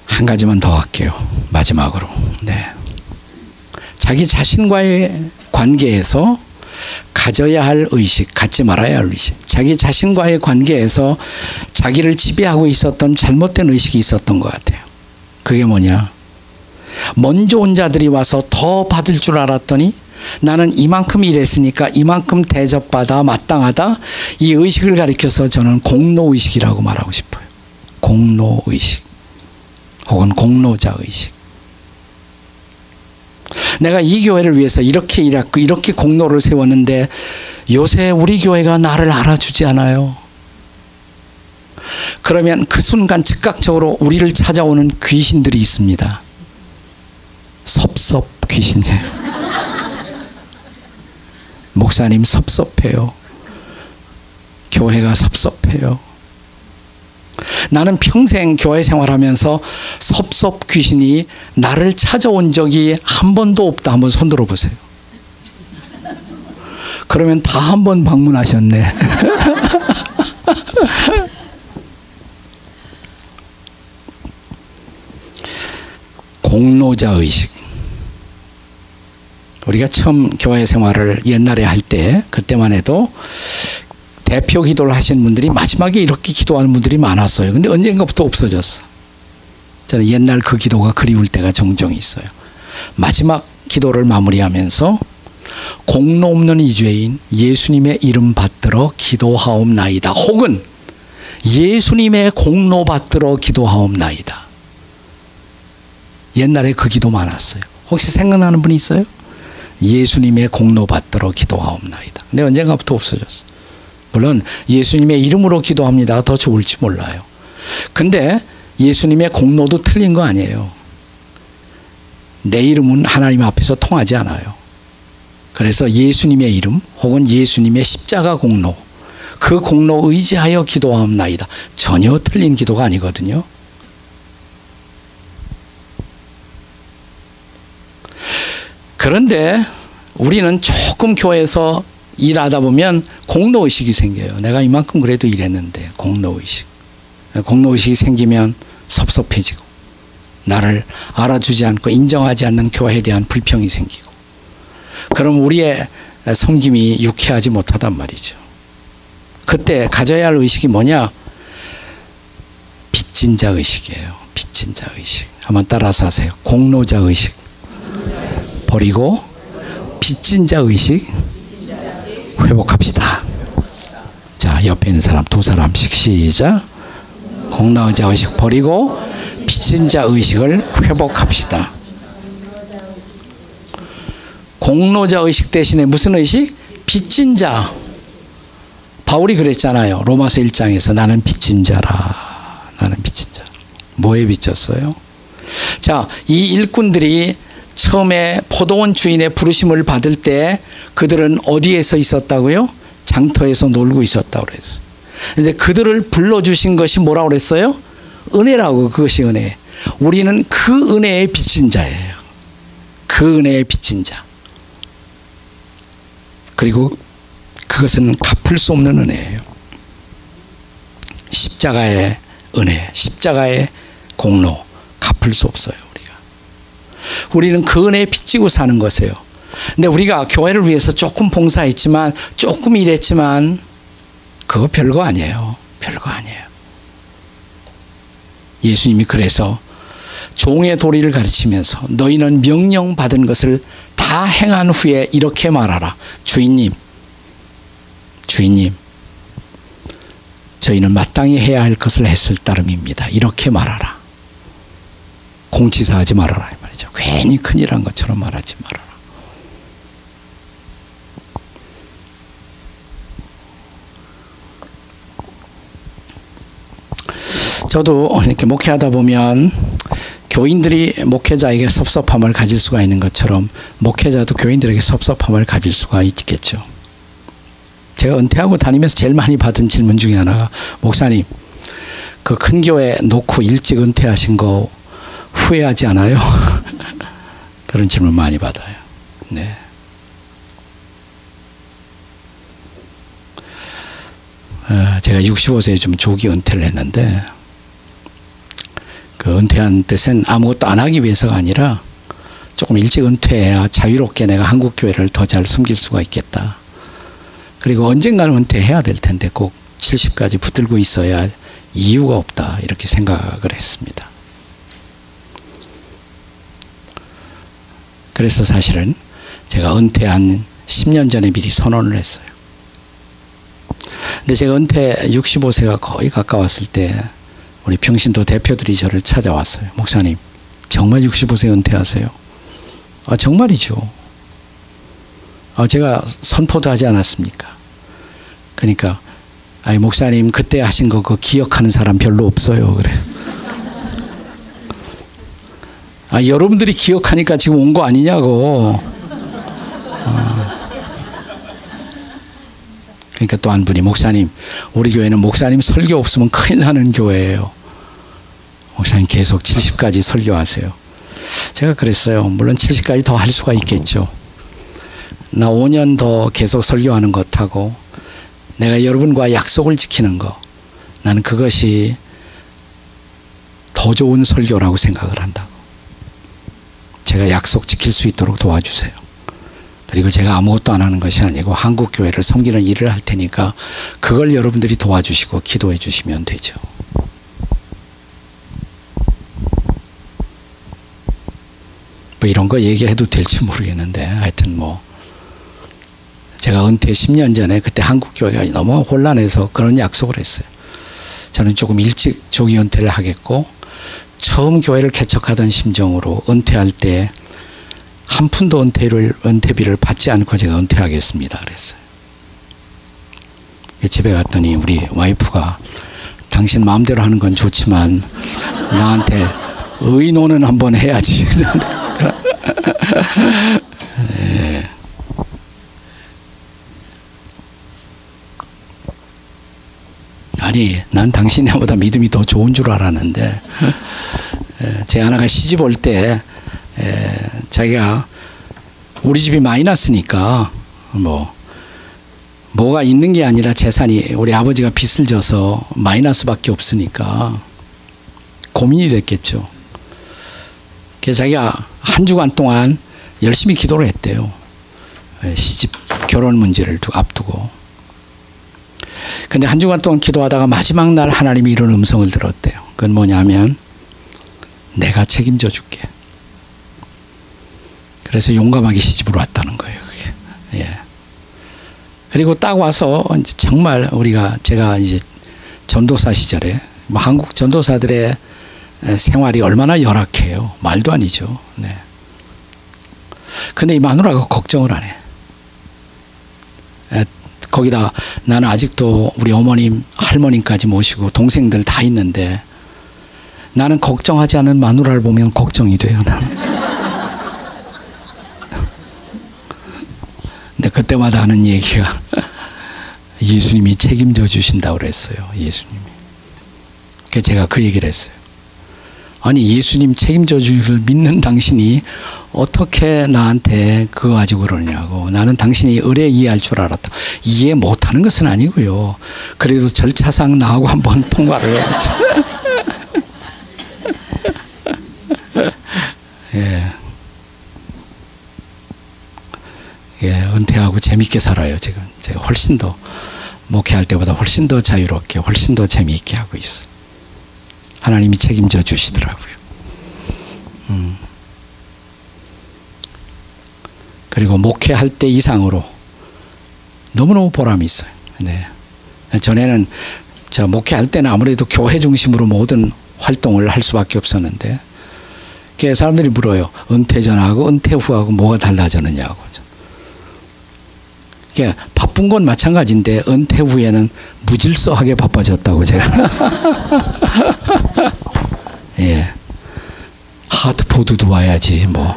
A: 한 가지만 더 할게요. 마지막으로. 네. 자기 자신과의 관계에서 가져야 할 의식, 갖지 말아야 할 의식. 자기 자신과의 관계에서 자기를 지배하고 있었던 잘못된 의식이 있었던 것 같아요. 그게 뭐냐? 먼저 온 자들이 와서 더 받을 줄 알았더니 나는 이만큼 일했으니까 이만큼 대접받아 마땅하다. 이 의식을 가리켜서 저는 공로의식이라고 말하고 싶어요. 공로의식 혹은 공로자의식. 내가 이 교회를 위해서 이렇게 일했고 이렇게 공로를 세웠는데 요새 우리 교회가 나를 알아주지 않아요. 그러면 그 순간 즉각적으로 우리를 찾아오는 귀신들이 있습니다. 섭섭 귀신이에요. 목사님 섭섭해요. 교회가 섭섭해요. 나는 평생 교회 생활하면서 섭섭 귀신이 나를 찾아온 적이 한 번도 없다. 한번 손 들어보세요. 그러면 다 한 번 방문하셨네. 공로자의식. 우리가 처음 교회 생활을 옛날에 할 때 그때만 해도 대표 기도를 하신 분들이 마지막에 이렇게 기도하는 분들이 많았어요. 근데 언젠가부터 없어졌어. 저는 옛날 그 기도가 그리울 때가 종종 있어요. 마지막 기도를 마무리하면서 공로 없는 이죄인 예수님의 이름 받들어 기도하옵나이다. 혹은 예수님의 공로 받들어 기도하옵나이다. 옛날에 그 기도 많았어요. 혹시 생각나는 분이 있어요? 예수님의 공로 받들어 기도하옵나이다. 근데 언젠가부터 없어졌어. 물론 예수님의 이름으로 기도합니다. 더 좋을지 몰라요. 근데 예수님의 공로도 틀린 거 아니에요. 내 이름은 하나님 앞에서 통하지 않아요. 그래서 예수님의 이름 혹은 예수님의 십자가 공로, 그 공로 의지하여 기도하옵나이다. 전혀 틀린 기도가 아니거든요. 그런데 우리는 조금 교회에서 일하다 보면 공로의식이 생겨요. 내가 이만큼 그래도 일했는데. 공로의식. 공로의식이 생기면 섭섭해지고 나를 알아주지 않고 인정하지 않는 교회에 대한 불평이 생기고, 그럼 우리의 섬김이 유쾌하지 못하단 말이죠. 그때 가져야 할 의식이 뭐냐? 빚진 자 의식이에요. 빚진 자 의식. 한번 따라서 하세요. 공로자 의식 버리고 빚진 자 의식 회복합시다. 자, 옆에 있는 사람 두 사람씩 시작. 공로자 의식 버리고 빚진 자 의식을 회복합시다. 공로자 의식 대신에 무슨 의식? 빚진 자. 바울이 그랬잖아요. 로마서 1장에서 나는 빚진 자라. 나는 빚진 자. 뭐에 빚졌어요? 자, 이 일꾼들이 처음에 포도원 주인의 부르심을 받을 때 그들은 어디에서 있었다고요? 장터에서 놀고 있었다고 그랬어요. 그런데 그들을 불러주신 것이 뭐라고 그랬어요? 은혜라고. 그것이 은혜. 우리는 그 은혜의 빚진 자예요. 그 은혜의 빚진 자. 그리고 그것은 갚을 수 없는 은혜예요. 십자가의 은혜, 십자가의 공로, 갚을 수 없어요. 우리는 그 은혜에 빚지고 사는 것이에요. 근데 우리가 교회를 위해서 조금 봉사했지만, 조금 일했지만 그거 별거 아니에요. 별거 아니에요. 예수님이 그래서 종의 도리를 가르치면서 너희는 명령받은 것을 다 행한 후에 이렇게 말하라. 주인님, 저희는 마땅히 해야 할 것을 했을 따름입니다. 이렇게 말하라. 공치사하지 말아라 이 말이죠. 괜히 큰일한 것처럼 말하지 말아라. 저도 이렇게 목회하다 보면 교인들이 목회자에게 섭섭함을 가질 수가 있는 것처럼 목회자도 교인들에게 섭섭함을 가질 수가 있겠죠. 제가 은퇴하고 다니면서 제일 많이 받은 질문 중에 하나가, 목사님, 그 큰 교회 놓고 일찍 은퇴하신 거 후회하지 않아요? 그런 질문 많이 받아요. 네. 제가 65세에 좀 조기 은퇴를 했는데, 그 은퇴한 뜻은 아무것도 안 하기 위해서가 아니라 조금 일찍 은퇴해야 자유롭게 내가 한국 교회를 더 잘 숨길 수가 있겠다. 그리고 언젠가는 은퇴해야 될 텐데 꼭 70까지 붙들고 있어야 할 이유가 없다. 이렇게 생각을 했습니다. 그래서 사실은 제가 은퇴한 10년 전에 미리 선언을 했어요. 근데 제가 은퇴 65세가 거의 가까웠을 때 우리 평신도 대표들이 저를 찾아왔어요. 목사님, 정말 65세 은퇴하세요? 아, 정말이죠. 제가 선포도 하지 않았습니까? 그러니까, 아니, 목사님, 그때 하신 거 그거 기억하는 사람 별로 없어요. 그래. 여러분들이 기억하니까 지금 온 거 아니냐고. 그러니까 또 한 분이, 목사님, 우리 교회는 목사님 설교 없으면 큰일 나는 교회예요. 목사님 계속 70까지 설교하세요. 제가 그랬어요. 물론 70까지 더 할 수가 있겠죠. 나 5년 더 계속 설교하는 것하고 내가 여러분과 약속을 지키는 거, 나는 그것이 더 좋은 설교라고 생각을 한다고. 제가 약속 지킬 수 있도록 도와주세요. 그리고 제가 아무것도 안 하는 것이 아니고 한국 교회를 섬기는 일을 할 테니까 그걸 여러분들이 도와주시고 기도해 주시면 되죠. 뭐 이런 거 얘기해도 될지 모르겠는데 하여튼 뭐 제가 은퇴 10년 전에 그때 한국교회가 너무 혼란해서 그런 약속을 했어요. 저는 조금 일찍 조기 은퇴를 하겠고 처음 교회를 개척하던 심정으로 은퇴할 때 한 푼도 은퇴비를 받지 않고 제가 은퇴하겠습니다 그랬어요. 집에 갔더니 우리 와이프가 당신 마음대로 하는 건 좋지만 나한테 의논은 한번 해야지. 네. 아니 난 당신이 나보다 믿음이 더 좋은 줄 알았는데 제 아내가 시집 올 때 자기가 우리 집이 많이 났으니까 뭐가 있는 게 아니라 재산이 우리 아버지가 빚을 져서 마이너스밖에 없으니까 고민이 됐겠죠. 그래서 자기가 한 주간 동안 열심히 기도를 했대요. 시집 결혼 문제를 앞두고. 근데 한 주간 동안 기도하다가 마지막 날 하나님이 이런 음성을 들었대요. 그건 뭐냐면 내가 책임져 줄게. 그래서 용감하게 시집으로 왔다는 거예요. 그게. 예. 그리고 딱 와서 정말 제가 이제 전도사 시절에 뭐 한국 전도사들의 생활이 얼마나 열악해요. 말도 아니죠. 네. 근데 이 마누라가 걱정을 안 해. 거기다 나는 아직도 우리 어머님, 할머님까지 모시고 동생들 다 있는데 나는 걱정하지 않은 마누라를 보면 걱정이 돼요. 나는. 근데 그때마다 하는 얘기가 예수님이 책임져 주신다고 그랬어요. 예수님이. 그래서 제가 그 얘기를 했어요. 아니 예수님 책임져 주기를 믿는 당신이 어떻게 나한테 그거 가지고 그러냐고. 나는 당신이 의뢰 이해할 줄 알았다. 이해 못하는 것은 아니고요. 그래도 절차상 나하고 한번 통과를 해야죠. 예. 예, 은퇴하고 재밌게 살아요. 지금 제가 훨씬 더 목회할 때보다 훨씬 더 자유롭게 훨씬 더 재미있게 하고 있어요. 하나님이 책임져 주시더라고요. 그리고 목회할 때 이상으로 너무너무 보람이 있어요. 네. 전에는 저 목회할 때는 아무래도 교회 중심으로 모든 활동을 할 수밖에 없었는데 사람들이 물어요. 은퇴 전하고 은퇴 후하고 뭐가 달라졌느냐고. 바쁜 건 마찬가지인데 은퇴 후에는 무질서하게 바빠졌다고 제가. 예. 하트포드도 와야지 뭐.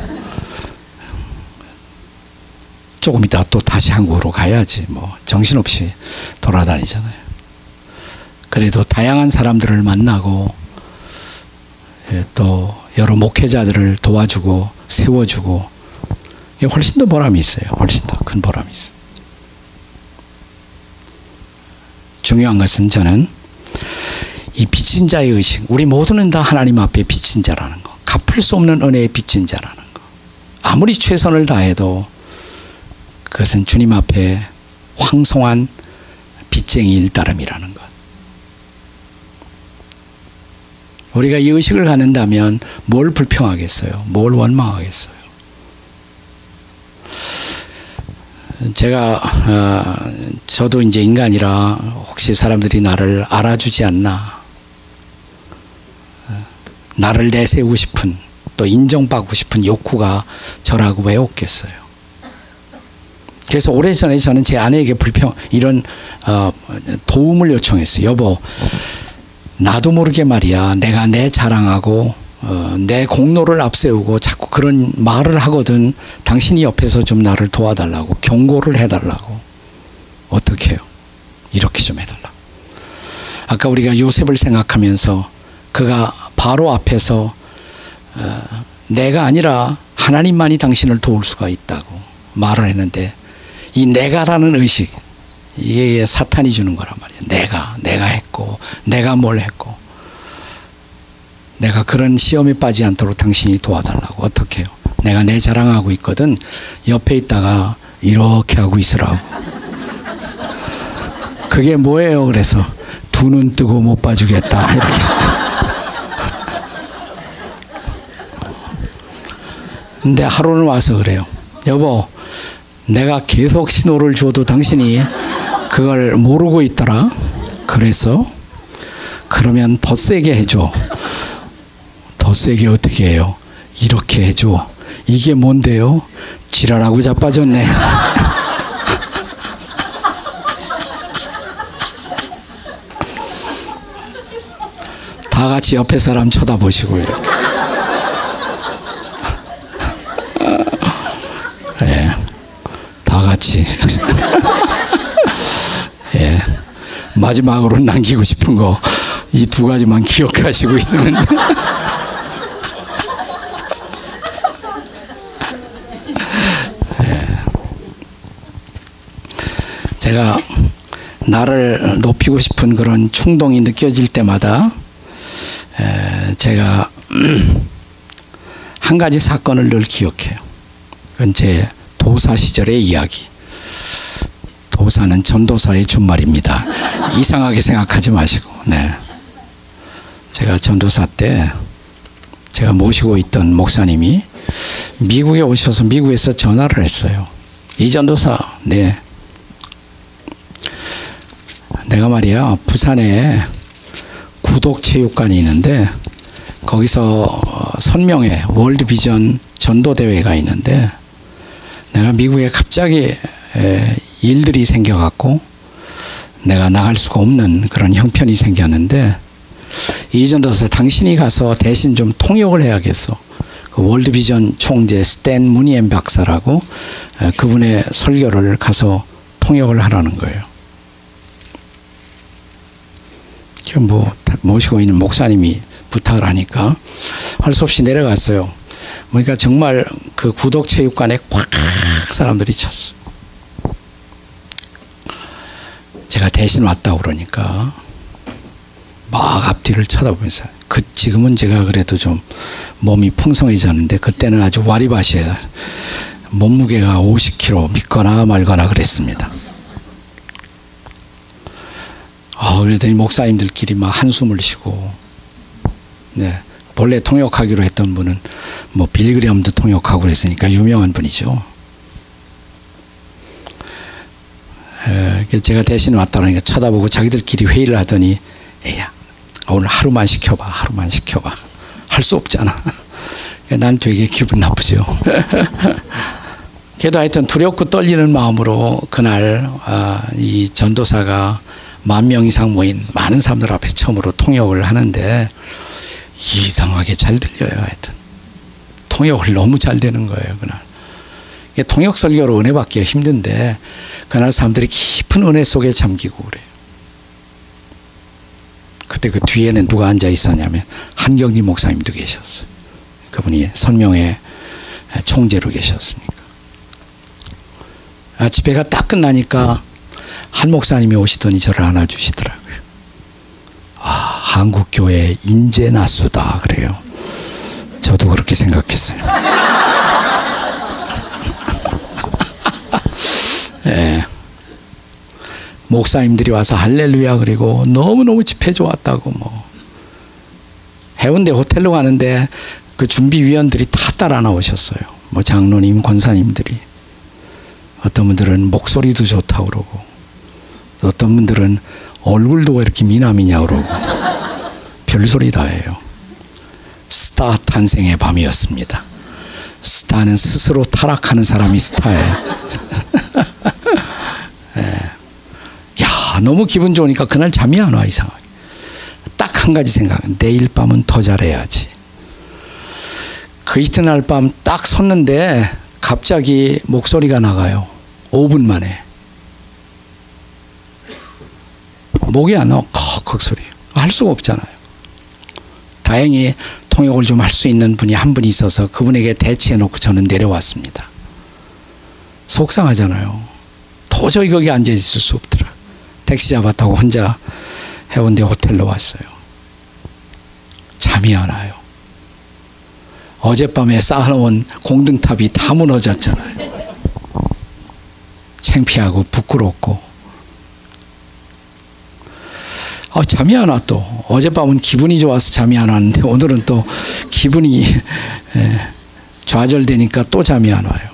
A: 조금 이따 또 다시 한국으로 가야지 뭐. 정신없이 돌아다니잖아요. 그래도 다양한 사람들을 만나고 또 여러 목회자들을 도와주고 세워주고 훨씬 더 보람이 있어요. 훨씬 더 큰 보람이 있어요. 중요한 것은 저는 이 빚진 자의 의식, 우리 모두는 다 하나님 앞에 빚진 자라는 거, 갚을 수 없는 은혜의 빚진 자라는 거. 아무리 최선을 다해도 그것은 주님 앞에 황송한 빚쟁이일 따름이라는 것. 우리가 이 의식을 갖는다면 뭘 불평하겠어요? 뭘 원망하겠어요? 저도 이제 인간이라 혹시 사람들이 나를 알아주지 않나, 나를 내세우고 싶은 또 인정받고 싶은 욕구가 저라고 왜 없겠어요? 그래서 오래전에 저는 제 아내에게 이런 도움을 요청했어요. 여보, 나도 모르게 말이야, 내가 내 자랑하고 내 공로를 앞세우고 자꾸 그런 말을 하거든. 당신이 옆에서 좀 나를 도와달라고, 경고를 해달라고. 어떻게 해요? 이렇게 좀 해달라고. 아까 우리가 요셉을 생각하면서 그가 바로 앞에서 내가 아니라 하나님만이 당신을 도울 수가 있다고 말을 했는데, 이 내가라는 의식, 이게 사탄이 주는 거란 말이에요. 내가 했고, 내가 뭘 했고, 내가 그런 시험에 빠지지 않도록 당신이 도와달라고. 어떻게 해요? 내가 내 자랑하고 있거든. 옆에 있다가 이렇게 하고 있으라고. 그게 뭐예요? 그래서 두 눈 뜨고 못 봐주겠다. 이렇게. 근데 하루는 와서 그래요. 여보, 내가 계속 신호를 줘도 당신이 그걸 모르고 있더라. 그래서 그러면 더 세게 해줘. 더 세게 어떻게 해요? 이렇게 해줘. 이게 뭔데요? 지랄하고 자빠졌네. 다 같이 옆에 사람 쳐다보시고 이렇게. 예, 다 같이. 예, 마지막으로 남기고 싶은 거 이 두 가지만 기억하시고 있으면. 예. 제가 나를 높이고 싶은 그런 충동이 느껴질 때마다 제가 한 가지 사건을 늘 기억해요. 그건 제 도사 시절의 이야기. 도사는 전도사의 준말입니다. 이상하게 생각하지 마시고. 네. 제가 전도사 때 제가 모시고 있던 목사님이 미국에 오셔서 미국에서 전화를 했어요. 이 전도사, 네. 내가 말이야, 부산에 구독체육관이 있는데 거기서 선명회 월드비전 전도대회가 있는데 내가 미국에 갑자기 일들이 생겨갖고 내가 나갈 수가 없는 그런 형편이 생겼는데 이 전도사 당신이 가서 대신 좀 통역을 해야겠어. 그 월드비전 총재 스탠 무니엠 박사라고 그분의 설교를 가서 통역을 하라는 거예요. 지금 뭐 모시고 있는 목사님이 부탁을 하니까 할 수 없이 내려갔어요. 그러니까 정말 그 구독체육관에 꽉 사람들이 찼어요. 제가 대신 왔다고 그러니까 막 앞뒤를 쳐다보면서 지금은 제가 그래도 좀 몸이 풍성해졌는데 그때는 아주 와리밭이에요. 몸무게가 50kg 믿거나 말거나 그랬습니다. 그러더니 목사님들끼리 막 한숨을 쉬고, 네. 본래 통역하기로 했던 분은 뭐 빌그램도 통역하고 그랬으니까 유명한 분이죠. 제가 대신 왔다 그러니까 쳐다보고 자기들끼리 회의를 하더니, 에야, 오늘 하루만 시켜봐, 하루만 시켜봐. 할 수 없잖아. 난 되게 기분 나쁘죠. 그래도 하여튼 두렵고 떨리는 마음으로 그날 이 전도사가 10,000명 이상 모인 많은 사람들 앞에서 처음으로 통역을 하는데 이상하게 잘 들려요. 하여튼 통역을 너무 잘 되는 거예요. 그날 통역 설교로 은혜 받기가 힘든데 그날 사람들이 깊은 은혜 속에 잠기고 그래요. 그때 그 뒤에는 누가 앉아 있었냐면 한경지 목사님도 계셨어요. 그분이 선명회 총재로 계셨으니까. 집회가 딱 끝나니까 한 목사님이 오시더니 저를 안아주시더라고요. 한국교회 인재나수다 그래요. 저도 그렇게 생각했어요. 네. 목사님들이 와서 할렐루야 그리고 너무너무 집회 좋았다고 뭐 해운대 호텔로 가는데 그 준비위원들이 다 따라 나오셨어요. 뭐 장로님, 권사님들이. 어떤 분들은 목소리도 좋다고 그러고 어떤 분들은 얼굴도 이렇게 미남이냐 그러고 별소리 다 해요. 스타 탄생의 밤이었습니다. 스타는 스스로 타락하는 사람이 스타예요. 네. 야, 너무 기분 좋으니까 그날 잠이 안 와. 이상하게. 딱 한 가지 생각. 내일 밤은 더 잘해야지. 그 이튿날 밤 딱 섰는데 갑자기 목소리가 나가요. 5분 만에. 목이 안 나와. 컥컥 소리. 할 수가 없잖아요. 다행히 통역을 좀 할 수 있는 분이 한 분 있어서 그분에게 대치해 놓고 저는 내려왔습니다. 속상하잖아요. 도저히 거기 앉아 있을 수 없더라. 택시 잡았다고 혼자 해운대 호텔로 왔어요. 잠이 안 와요. 어젯밤에 쌓아놓은 공등탑이 다 무너졌잖아요. 창피하고 부끄럽고. 잠이 안 와 또. 어젯밤은 기분이 좋아서 잠이 안 왔는데 오늘은 또 기분이 좌절되니까 또 잠이 안 와요.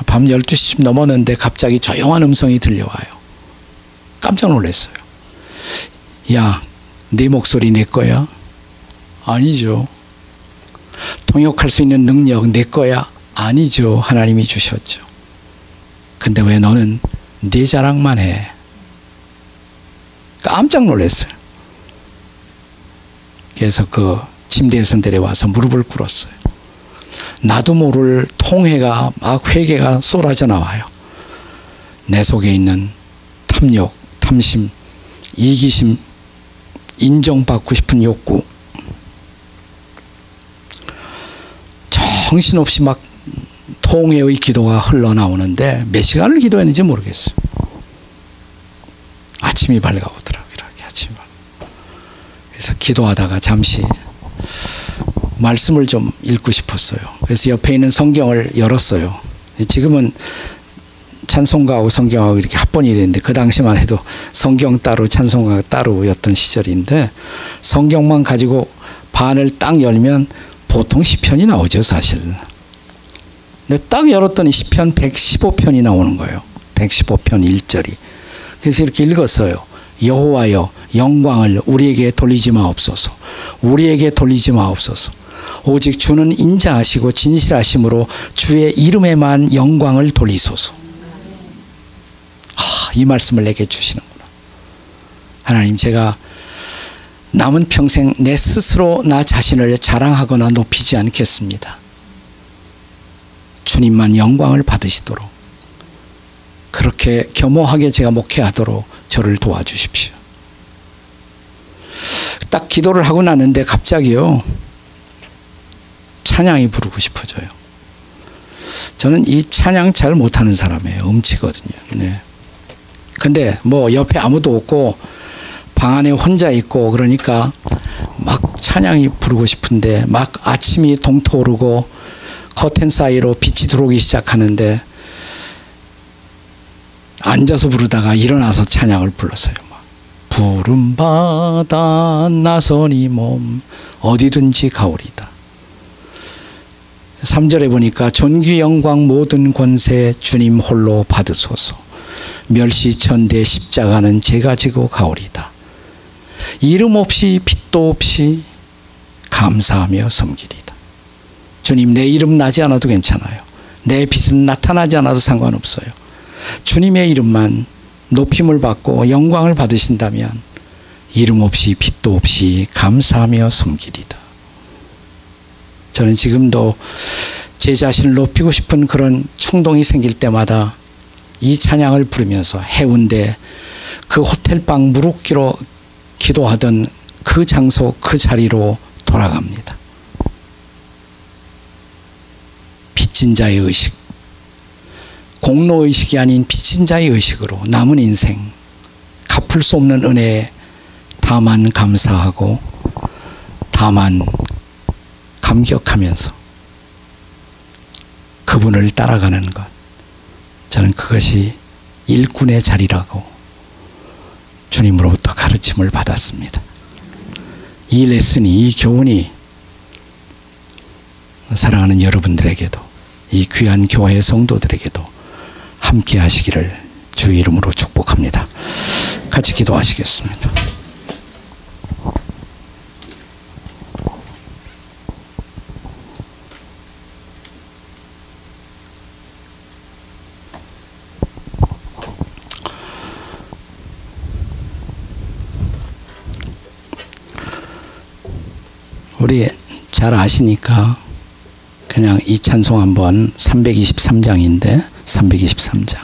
A: 밤 12시쯤 넘었는데 갑자기 조용한 음성이 들려와요. 깜짝 놀랐어요. 야, 네 목소리 내 거야? 아니죠. 통역할 수 있는 능력 내 거야? 아니죠. 하나님이 주셨죠. 근데 왜 너는 네 자랑만 해? 깜짝 놀랐어요. 그래서 그 침대에서 내려와서 무릎을 꿇었어요. 나도 모를 통회가 막 회개가 쏟아져 나와요. 내 속에 있는 탐욕, 탐심, 이기심, 인정받고 싶은 욕구, 정신없이 막 통회의 기도가 흘러나오는데 몇 시간을 기도했는지 모르겠어요. 아침이 밝아오더라고요. 이렇게 아침이 밝아. 그래서 기도하다가 잠시 말씀을 좀 읽고 싶었어요. 그래서 옆에 있는 성경을 열었어요. 지금은 찬송가하고 성경하고 이렇게 합본이 되는데 그 당시만 해도 성경 따로 찬송가 따로였던 시절인데 성경만 가지고 반을 딱 열면 보통 시편이 나오죠, 사실. 근데 딱 열었더니 시편 115편이 나오는 거예요. 115편 1절이. 그래서 이렇게 읽었어요. 여호와여, 영광을 우리에게 돌리지 마옵소서. 우리에게 돌리지 마옵소서. 오직 주는 인자하시고 진실하심으로 주의 이름에만 영광을 돌리소서. 이 말씀을 내게 주시는구나. 하나님, 제가 남은 평생 내 스스로 나 자신을 자랑하거나 높이지 않겠습니다. 주님만 영광을 받으시도록 그렇게 겸허하게 제가 목회하도록 저를 도와주십시오. 딱 기도를 하고 나는데 갑자기요, 찬양이 부르고 싶어져요. 저는 이 찬양 잘 못하는 사람이에요. 음치거든요. 네. 근데 뭐 옆에 아무도 없고 방 안에 혼자 있고 그러니까 막 찬양이 부르고 싶은데 막 아침이 동토오르고 커튼 사이로 빛이 들어오기 시작하는데 앉아서 부르다가 일어나서 찬양을 불렀어요. 푸른 바다 나선이 몸 어디든지 가오리다. 3절에 보니까 존귀 영광 모든 권세 주님 홀로 받으소서. 멸시천대 십자가는 제가 지고 가오리다. 이름 없이 빛도 없이 감사하며 섬기리다. 주님, 내 이름 나지 않아도 괜찮아요. 내 빛은 나타나지 않아도 상관없어요. 주님의 이름만 높임을 받고 영광을 받으신다면 이름 없이 빛도 없이 감사하며 섬기리다. 저는 지금도 제 자신을 높이고 싶은 그런 충동이 생길 때마다 이 찬양을 부르면서 해운대 그 호텔방 무릎기로 기도하던 그 장소 그 자리로 돌아갑니다. 빚진 자의 의식, 공로의식이 아닌 빚진 자의 의식으로 남은 인생 갚을 수 없는 은혜에 다만 감사하고 다만 감격하면서 그분을 따라가는 것, 저는 그것이 일꾼의 자리라고 주님으로부터 가르침을 받았습니다. 이 레슨이, 이 교훈이 사랑하는 여러분들에게도, 이 귀한 교회 성도들에게도 함께 하시기를 주의 이름으로 축복합니다. 같이 기도하시겠습니다. 우리 잘 아시니까 그냥 이 찬송 한번 323장인데 323장